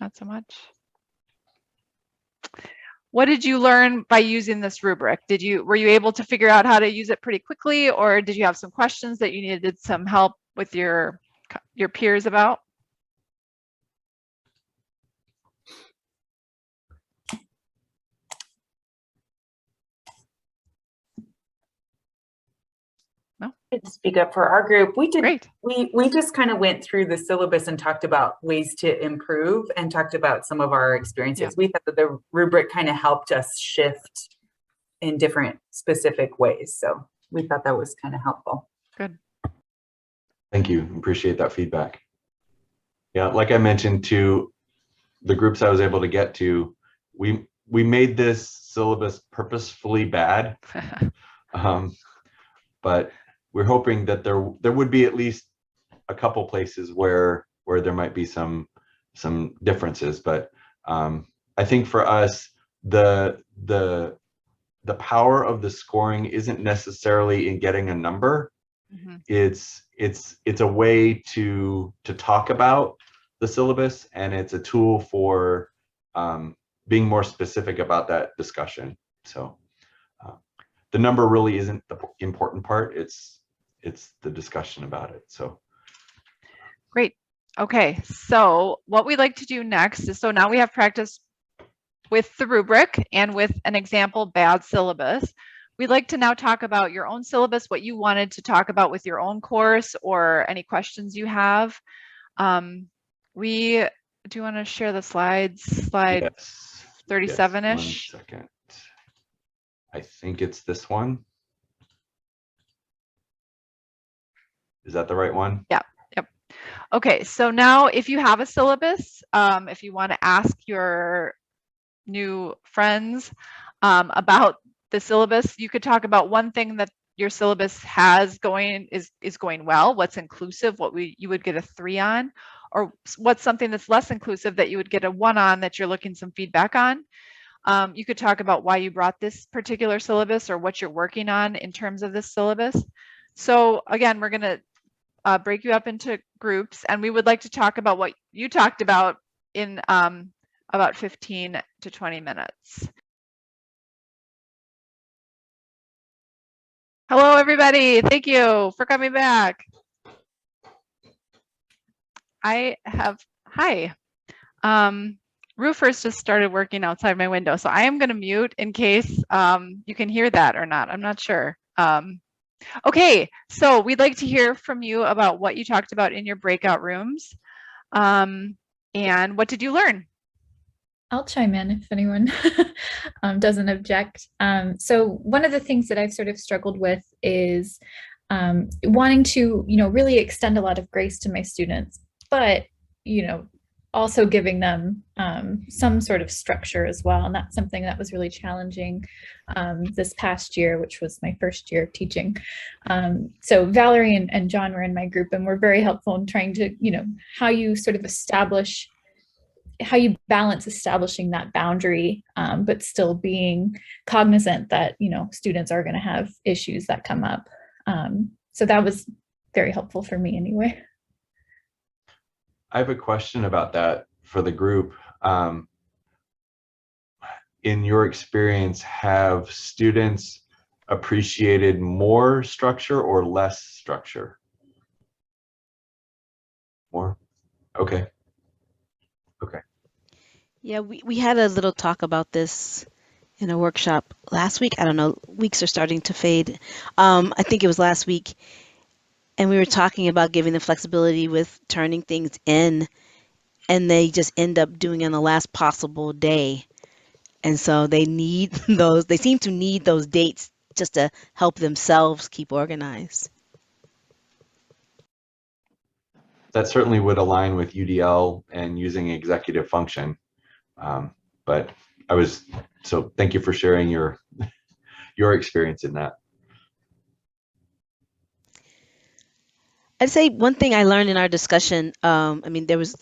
Not so much. What did you learn by using this rubric? Were you able to figure out how to use it pretty quickly, or did you have some questions that you needed some help with your peers about? To speak up for our group, we did. Great. We just kind of went through the syllabus and talked about ways to improve and talked about some of our experiences. Yeah. We thought that the rubric kind of helped us shift in different specific ways. So we thought that was kind of helpful. Good. Thank you. Appreciate that feedback. Yeah, like I mentioned to the groups I was able to get to, we made this syllabus purposefully bad. But we're hoping that there would be at least a couple places where there might be some differences, but I think for us, the power of the scoring isn't necessarily in getting a number. Mhm. It's a way to talk about the syllabus, and it's a tool for being more specific about that discussion. So the number really isn't the important part. It's the discussion about it. So Great. Okay, so what we'd like to do next is, so now we have practice with the rubric and with an example bad syllabus. We'd like to now talk about your own syllabus, what you wanted to talk about with your own course, or any questions you have. Do you want to share the slides? Slide yes. 37-ish. 1 second. I think it's this one. Is that the right one? Yeah. Yep. Okay, so now if you have a syllabus, if you want to ask your new friends about the syllabus, you could talk about one thing that your syllabus has going is going well, what's inclusive, what you would get a 3 on, or what's something that's less inclusive that you would get a 1 on that you're looking some feedback on. You could talk about why you brought this particular syllabus or what you're working on in terms of this syllabus. So again, we're going to break you up into groups, and we would like to talk about what you talked about in about 15 to 20 minutes. Hello, everybody. Thank you for coming back. Hi. Roofers just started working outside my window, so I am going to mute in case you can hear that or not. I'm not sure. Okay, so we'd like to hear from you about what you talked about in your breakout rooms, and what did you learn? I'll chime in if anyone doesn't object. So one of the things that I've sort of struggled with is wanting to, really extend a lot of grace to my students, but, also giving them some sort of structure as well. And that's something that was really challenging this past year, which was my first year of teaching. So Valerie and John were in my group and were very helpful in trying to, how you sort of establish, how you balance establishing that boundary, but still being cognizant that, students are going to have issues that come up. So that was very helpful for me anyway. I have a question about that for the group. In your experience, have students appreciated more structure or less structure? More? Okay. Okay. Yeah, we had a little talk about this in a workshop last week. I don't know, weeks are starting to fade. I think it was last week. And we were talking about giving the flexibility with turning things in, and they just end up doing it on the last possible day. And so they need those, they seem to need those dates just to help themselves keep organized. That certainly would align with UDL and using executive function. But so thank you for sharing your experience in that. I'd say one thing I learned in our discussion, there was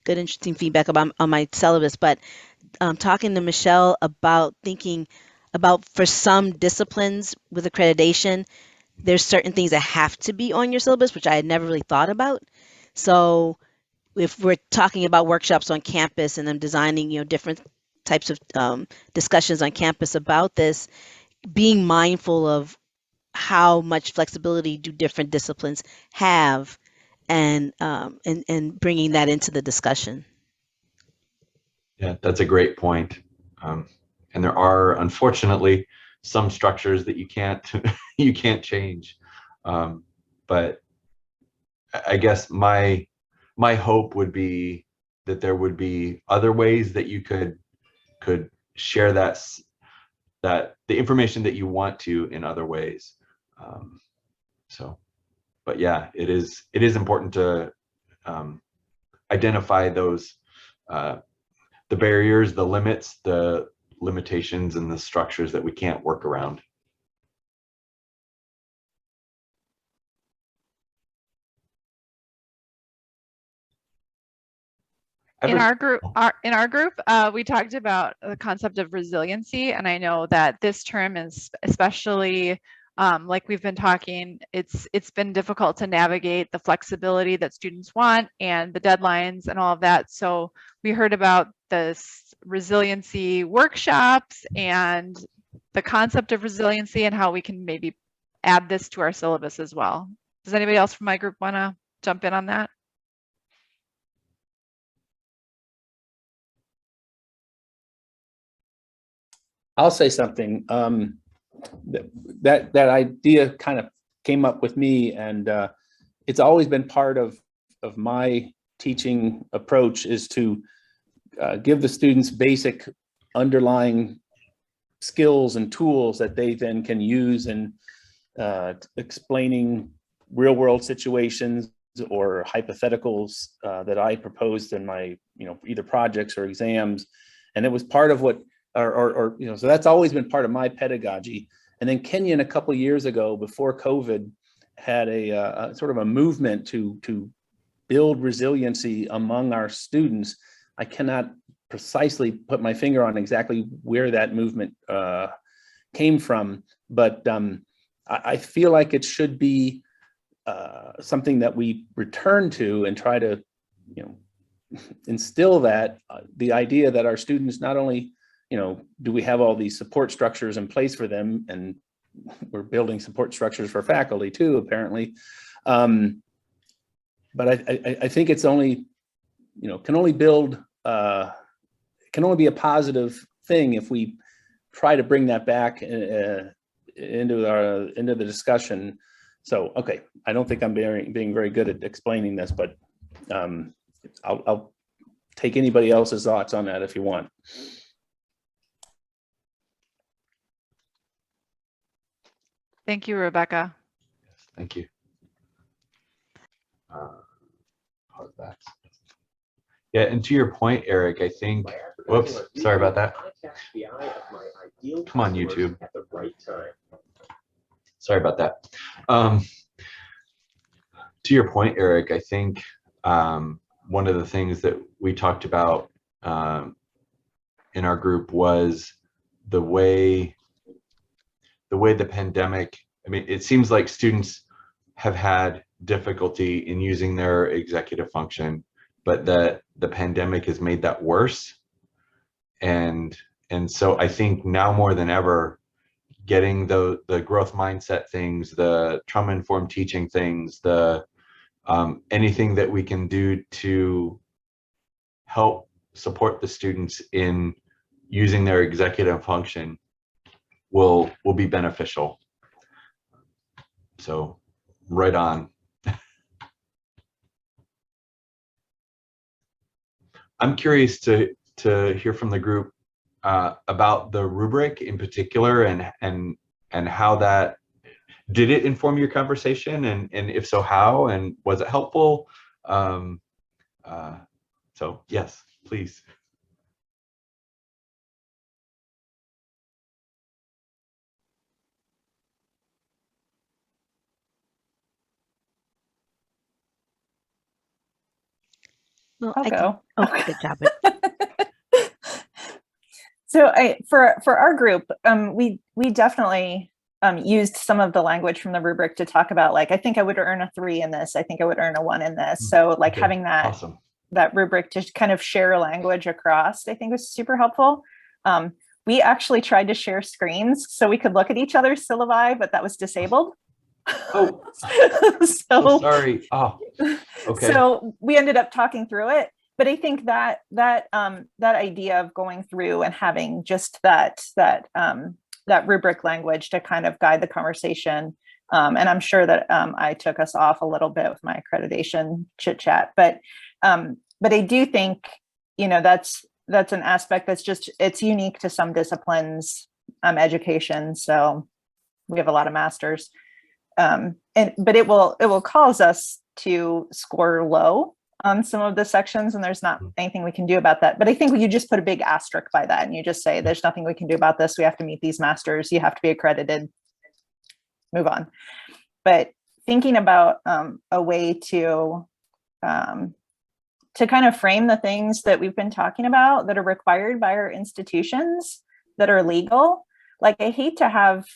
good, interesting feedback on my syllabus, but talking to Michelle about thinking about, for some disciplines with accreditation, there's certain things that have to be on your syllabus, which I had never really thought about. So if we're talking about workshops on campus and I'm designing, different types of discussions on campus about this, being mindful of how much flexibility do different disciplines have, and bringing that into the discussion. Yeah, that's a great point. And there are, unfortunately, some structures that you can't you can't change. But I guess my hope would be that there would be other ways that you could share that the information that you want to in other ways. But yeah, it is important to identify those the barriers, the limits, the limitations, and the structures that we can't work around. In our group, we talked about the concept of resiliency, and I know that this term is especially, like we've been talking, it's been difficult to navigate the flexibility that students want and the deadlines and all of that. So we heard about this resiliency workshops and the concept of resiliency and how we can maybe add this to our syllabus as well. Does anybody else from my group want to jump in on that? I'll say something. That idea kind of came up with me, and it's always been part of my teaching approach, is to give the students basic underlying skills and tools that they then can use in explaining real world situations or hypotheticals that I proposed in my, either projects or exams. And it was part of what, so that's always been part of my pedagogy. And then Kenyon, a couple of years ago, before COVID, had a sort of a movement to build resiliency among our students. I cannot precisely put my finger on exactly where that movement came from, but I feel like it should be something that we return to and try to, instill that the idea that our students not only, do we have all these support structures in place for them, and we're building support structures for faculty too, apparently. But I think it's only, can only build, can only be a positive thing if we try to bring that back into the discussion. So, okay, I don't think I'm being very good at explaining this, but I'll take anybody else's thoughts on that if you want. Thank you, Rebecca. Yes, thank you. How's that? Yeah, and to your point, Eric, I think, whoops, sorry about that. Come on, YouTube. Sorry about that. To your point, Eric, I think one of the things that we talked about in our group was the way the pandemic, I mean, it seems like students have had difficulty in using their executive function, but the pandemic has made that worse. And so I think now more than ever, getting the growth mindset things, the trauma-informed teaching things, the anything that we can do to help support the students in using their executive function will be beneficial. So right on. I'm curious to hear from the group about the rubric in particular, and how that, did it inform your conversation, and if so, how, and was it helpful? So yes, please. Well, I'll go. Oh, good job. So for our group, we definitely used some of the language from the rubric to talk about, like, I think I would earn a 3 in this. I think I would earn a 1 in this. So like having that, awesome, that rubric to kind of share language across, I think was super helpful. We actually tried to share screens so we could look at each other's syllabi, but that was disabled. Oh, so sorry. Oh, okay. So we ended up talking through it. But I think that idea of going through and having just that rubric language to kind of guide the conversation, and I'm sure that I took us off a little bit with my accreditation chit chat, but I do think that's an aspect that's just, it's unique to some disciplines, education. So we have a lot of masters, but it will cause us to score low on some of the sections, and there's not anything we can do about that. But I think you just put a big asterisk by that, and you just say, there's nothing we can do about this. We have to meet these masters. You have to be accredited. Move on. But thinking about a way to to kind of frame the things that we've been talking about that are required by our institutions that are legal. Like, I hate to have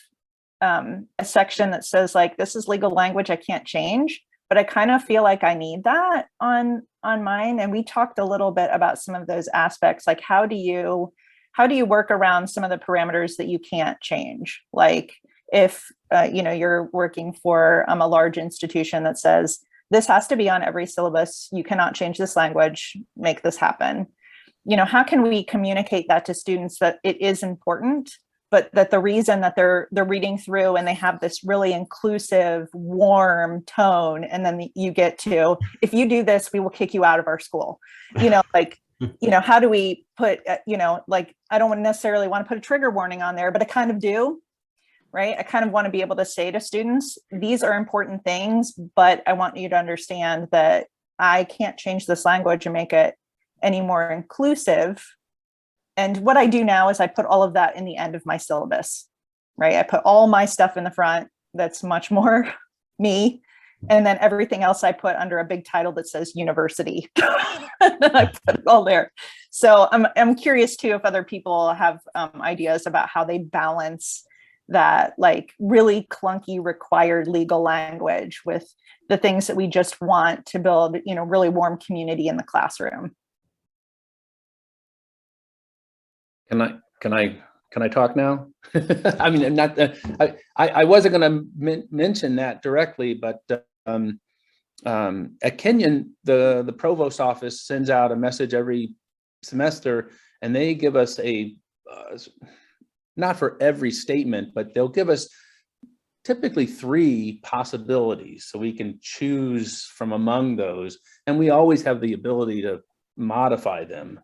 a section that says like, this is legal language I can't change, but I kind of feel like I need that on mine. And we talked a little bit about some of those aspects, like how do you work around some of the parameters that you can't change? Like if you're working for a large institution that says this has to be on every syllabus, you cannot change this language, make this happen. How can we communicate that to students that it is important, but that the reason that they're reading through and they have this really inclusive, warm tone, and then you get to, if you do this, we will kick you out of our school. How do we put, I don't necessarily want to put a trigger warning on there, but I kind of do, right? I kind of want to be able to say to students, these are important things, but I want you to understand that I can't change this language and make it any more inclusive. And what I do now is I put all of that in the end of my syllabus, right? I put all my stuff in the front that's much more me. And then everything else I put under a big title that says university. I put it all there. So I'm curious too, if other people have ideas about how they balance that like really clunky required legal language with the things that we just want to build, really warm community in the classroom. Can I talk now? I mean, I wasn't going to mention that directly, but at Kenyon, the provost office sends out a message every semester, and they give us not for every statement, but they'll give us typically 3 possibilities, so we can choose from among those, and we always have the ability to modify them.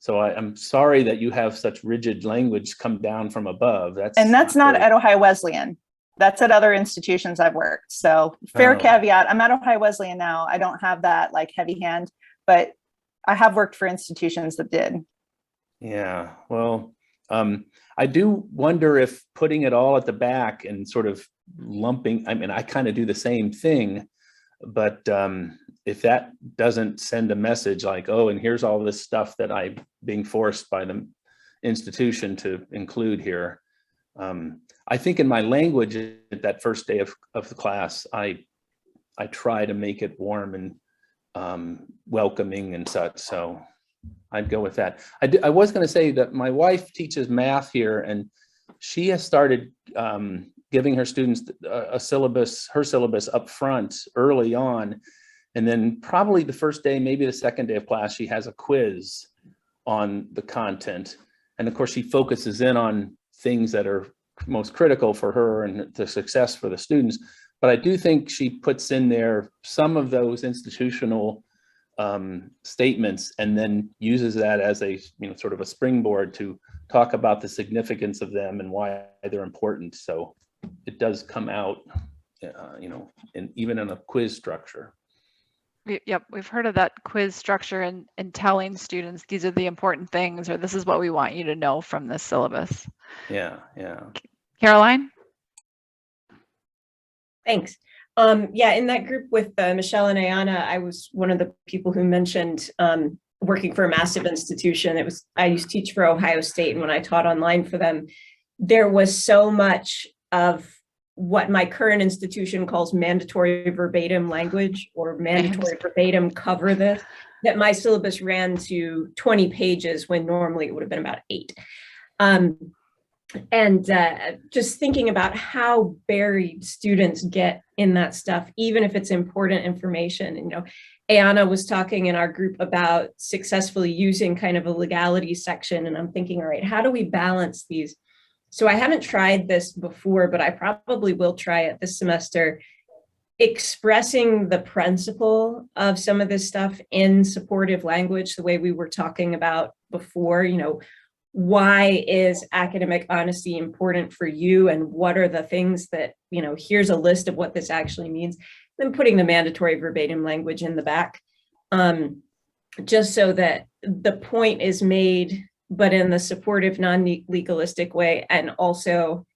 So I'm sorry that you have such rigid language come down from above. That's not at Ohio Wesleyan. That's at other institutions I've worked. So fair caveat, I'm at Ohio Wesleyan now. I don't have that like heavy hand, but I have worked for institutions that did. Yeah, well, I do wonder if putting it all at the back and sort of lumping, I mean, I kind of do the same thing, but if that doesn't send a message like, oh, and here's all this stuff that I'm being forced by the institution to include here. I think in my language at that first day of the class, I try to make it warm and welcoming and such. So I'd go with that. I was going to say that my wife teaches math here, and she has started giving her students her syllabus up front early on. And then probably the first day, maybe the second day of class, she has a quiz on the content. And of course, she focuses in on things that are most critical for her and the success for the students. But I do think she puts in there some of those institutional statements, and then uses that as a sort of a springboard to talk about the significance of them and why they're important. So it does come out, even in a quiz structure. Yep, we've heard of that quiz structure and telling students these are the important things, or this is what we want you to know from this syllabus. Yeah. Caroline? Thanks. In that group with Michelle and Ayana, I was one of the people who mentioned working for a massive institution. I used to teach for Ohio State, and when I taught online for them, there was so much of what my current institution calls mandatory verbatim language, or mandatory verbatim cover this, that my syllabus ran to 20 pages when normally it would have been about 8. Just thinking about how buried students get in that stuff, even if it's important information. Ayana was talking in our group about successfully using kind of a legality section, and I'm thinking, all right, how do we balance these? So I haven't tried this before, but I probably will try it this semester, expressing the principle of some of this stuff in supportive language, the way we were talking about before. Why is academic honesty important for you, and what are the things that, here's a list of what this actually means, then putting the mandatory verbatim language in the back, just so that the point is made, but in the supportive, non-legalistic way. And also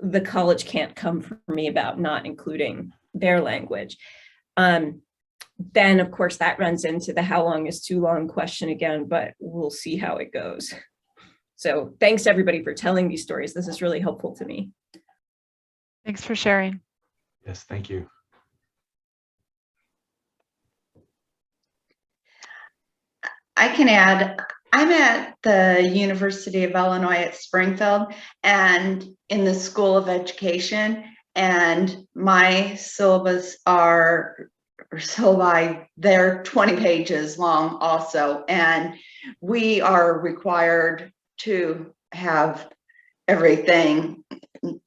the college can't come for me about not including their language. then of course that runs into the how long is too long question again, but we'll see how it goes. So thanks everybody for telling these stories. This is really helpful to me. Thanks for sharing. Yes, thank you. I can add, I'm at the University of Illinois at Springfield and in the School of Education, and my syllabus are, or syllabi, they're 20 pages long also, and we are required to have everything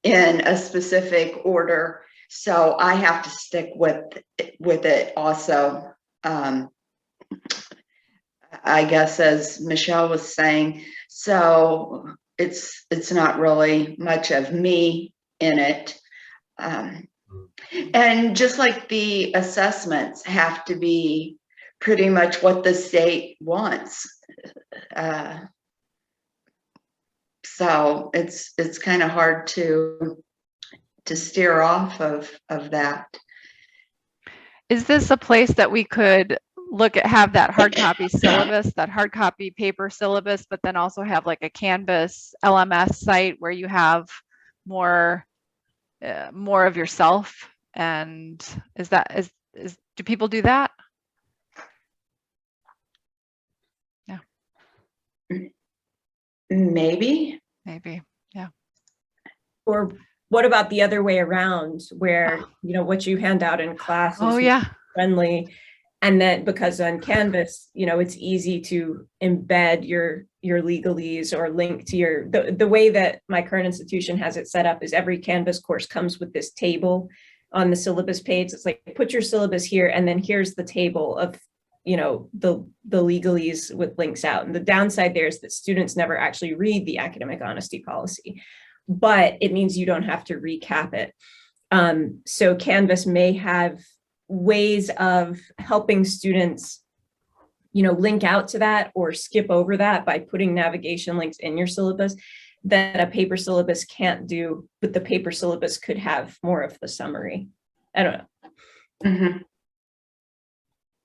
in a specific order. So I have to stick with it also. I guess as Michelle was saying, so it's not really much of me in it. And just like the assessments have to be pretty much what the state wants. So it's kind of hard to steer off of that. Is this a place that we could look at, have that hard copy syllabus, that hard copy paper syllabus, but then also have like a Canvas LMS site where you have more of yourself? And do people do that? Yeah. Maybe, yeah. Or what about the other way around, where what you hand out in class is friendly, and then because on Canvas, it's easy to embed your legalese or link to the way that my current institution has it set up is every Canvas course comes with this table on the syllabus page. It's like, put your syllabus here, and then here's the table of the legalese with links out. And the downside there is that students never actually read the academic honesty policy, but it means you don't have to recap it. So Canvas may have ways of helping students, link out to that or skip over that by putting navigation links in your syllabus that a paper syllabus can't do, but the paper syllabus could have more of the summary. I don't know. Mm-hmm.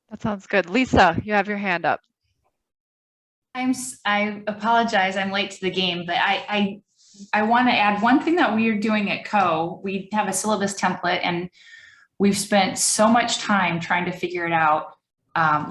That sounds good. Lisa, you have your hand up. I apologize, I'm late to the game, but I want to add one thing that we are doing at CO. We have a syllabus template, and we've spent so much time trying to figure it out, how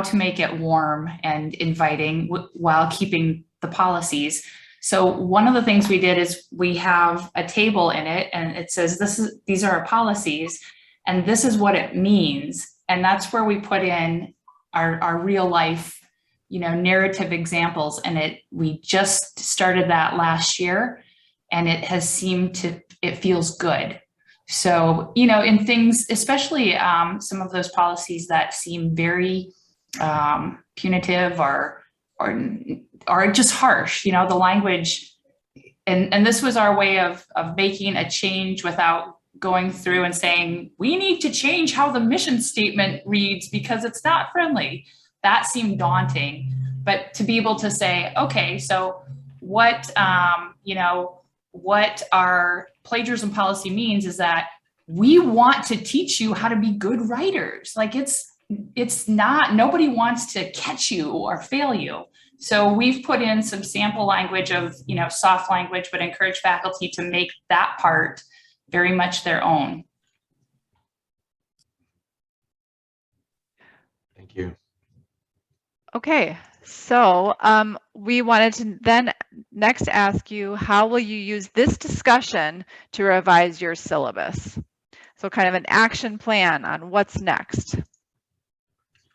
to make it warm and inviting while keeping the policies. So one of the things we did is we have a table in it, and it says these are our policies, and this is what it means. And that's where we put in our real life, narrative examples. And we just started that last year, and it has it feels good. So, in things, especially some of those policies that seem very punitive or just harsh, the language, and this was our way of making a change without going through and saying, we need to change how the mission statement reads because it's not friendly. That seemed daunting, but to be able to say, okay, so what our plagiarism policy means is that we want to teach you how to be good writers. Like it's not, nobody wants to catch you or fail you. So we've put in some sample language of, soft language, but encourage faculty to make that part very much their own. Thank you. Okay, so we wanted to then next ask you, how will you use this discussion to revise your syllabus? So kind of an action plan on what's next.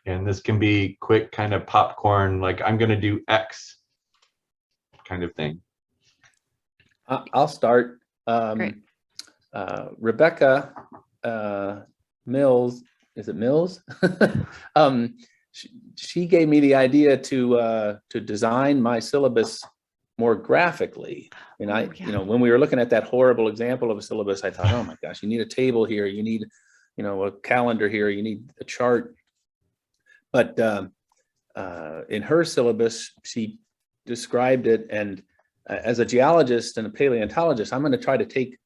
And this can be quick kind of popcorn, like I'm going to do X kind of thing. I'll start. Great. Rebecca Mills, is it Mills? She gave me the idea to design my syllabus more graphically. And when we were looking at that horrible example of a syllabus, I thought, oh my gosh, you need a table here, you need, a calendar here, you need a chart. But in her syllabus, she described it, and as a geologist and a paleontologist, I'm going to try to take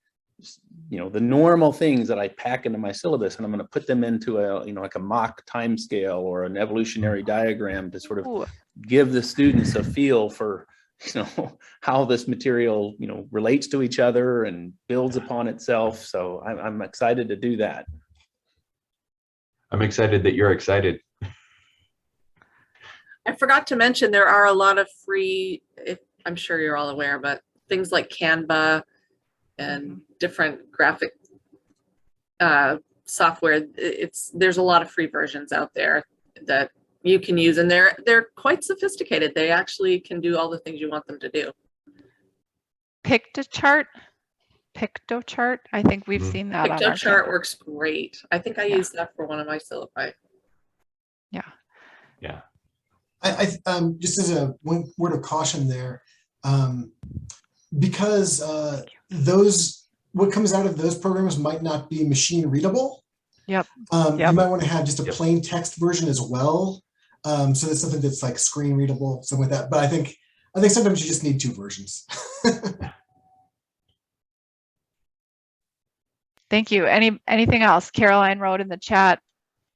the normal things that I pack into my syllabus, and I'm going to put them into a, like a mock time scale or an evolutionary diagram to sort of give the students a feel for, how this material, relates to each other and builds upon itself. So I'm excited to do that. I'm excited that you're excited. I forgot to mention there are a lot of free, I'm sure you're all aware, but things like Canva and different graphic software. There's a lot of free versions out there that you can use, and they're quite sophisticated. They actually can do all the things you want them to do. Pictochart, I think we've seen that on our Pictochart works great. I think I used that for one of my syllabi. Yeah. Yeah. I just as a one word of caution there, because what comes out of those programs might not be machine readable. Yep. You might want to have just a plain text version as well. So that's something that's like screen readable, something like that. But I think sometimes you just need two versions. Thank you. Anything else? Caroline wrote in the chat.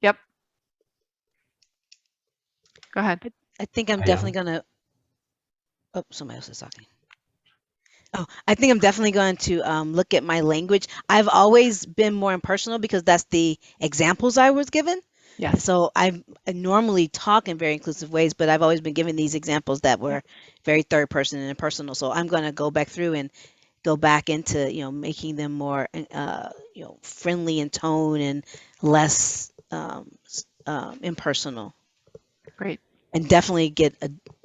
Yep. Go ahead. I think I'm definitely going to, oh, somebody else is talking. Oh, I think I'm definitely going to look at my language. I've always been more impersonal because that's the examples I was given. Yeah. So I normally talk in very inclusive ways, but I've always been given these examples that were very third person and impersonal. So I'm going to go back through and go back into, making them more, friendly in tone and less impersonal. Great. And definitely get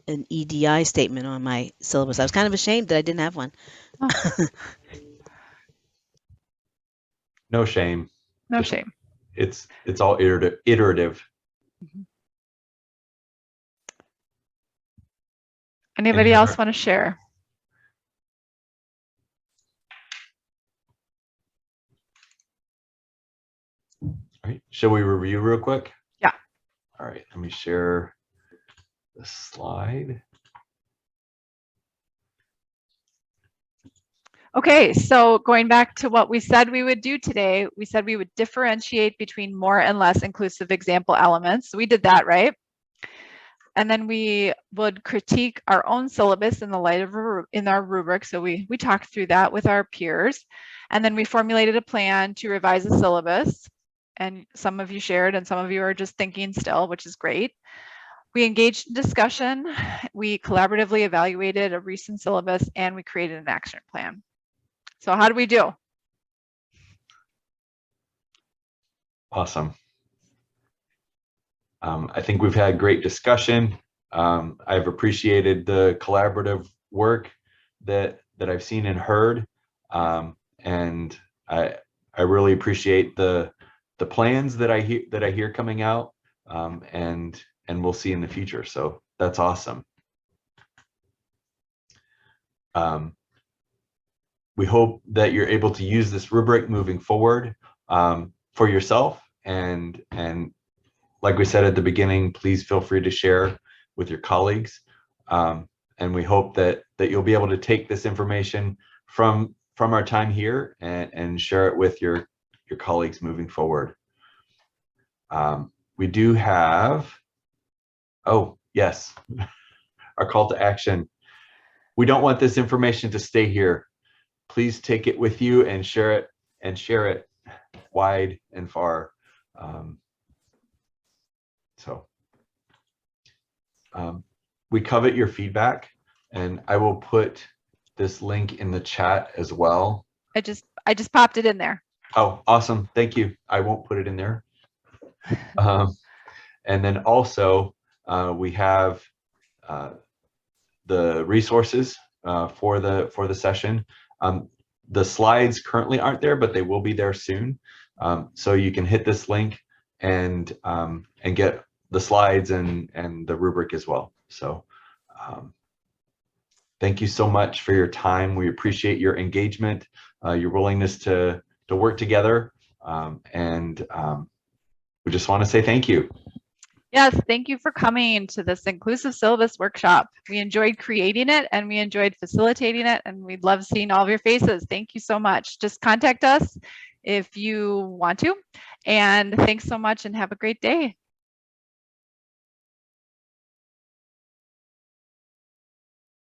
an EDI statement on my syllabus. I was kind of ashamed that I didn't have one. Oh. No shame. No shame. It's all iterative. Mm-hmm. Anybody else want to share? All right. Shall we review real quick? Yeah. All right. Let me share the slide. Okay, so going back to what we said we would do today, we said we would differentiate between more and less inclusive example elements. So we did that, right? And then we would critique our own syllabus in the light of in our rubric. So we talked through that with our peers. And then we formulated a plan to revise the syllabus. And some of you shared and some of you are just thinking still, which is great. We engaged in discussion. We collaboratively evaluated a recent syllabus and we created an action plan. So how do we do? Awesome. I think we've had great discussion. I've appreciated the collaborative work that I've seen and heard, and I really appreciate the plans that I hear coming out, and we'll see in the future. So that's awesome. We hope that you're able to use this rubric moving forward for yourself, and like we said at the beginning, please feel free to share with your colleagues. And we hope that you'll be able to take this information from our time here and share it with your colleagues moving forward. We do have, oh yes, our call to action. We don't want this information to stay here. Please take it with you and share it wide and far. We covet your feedback, and I will put this link in the chat as well. I just popped it in there. Oh, awesome. Thank you. I won't put it in there. And then also we have the resources for the session. The slides currently aren't there, but they will be there soon. So you can hit this link and get the slides and the rubric as well. So thank you so much for your time. We appreciate your engagement, your willingness to work together, and we just want to say thank you. Yes, thank you for coming to this inclusive syllabus workshop. We enjoyed creating it and we enjoyed facilitating it, and we'd love seeing all of your faces. Thank you so much. Just contact us if you want to. And thanks so much and have a great day.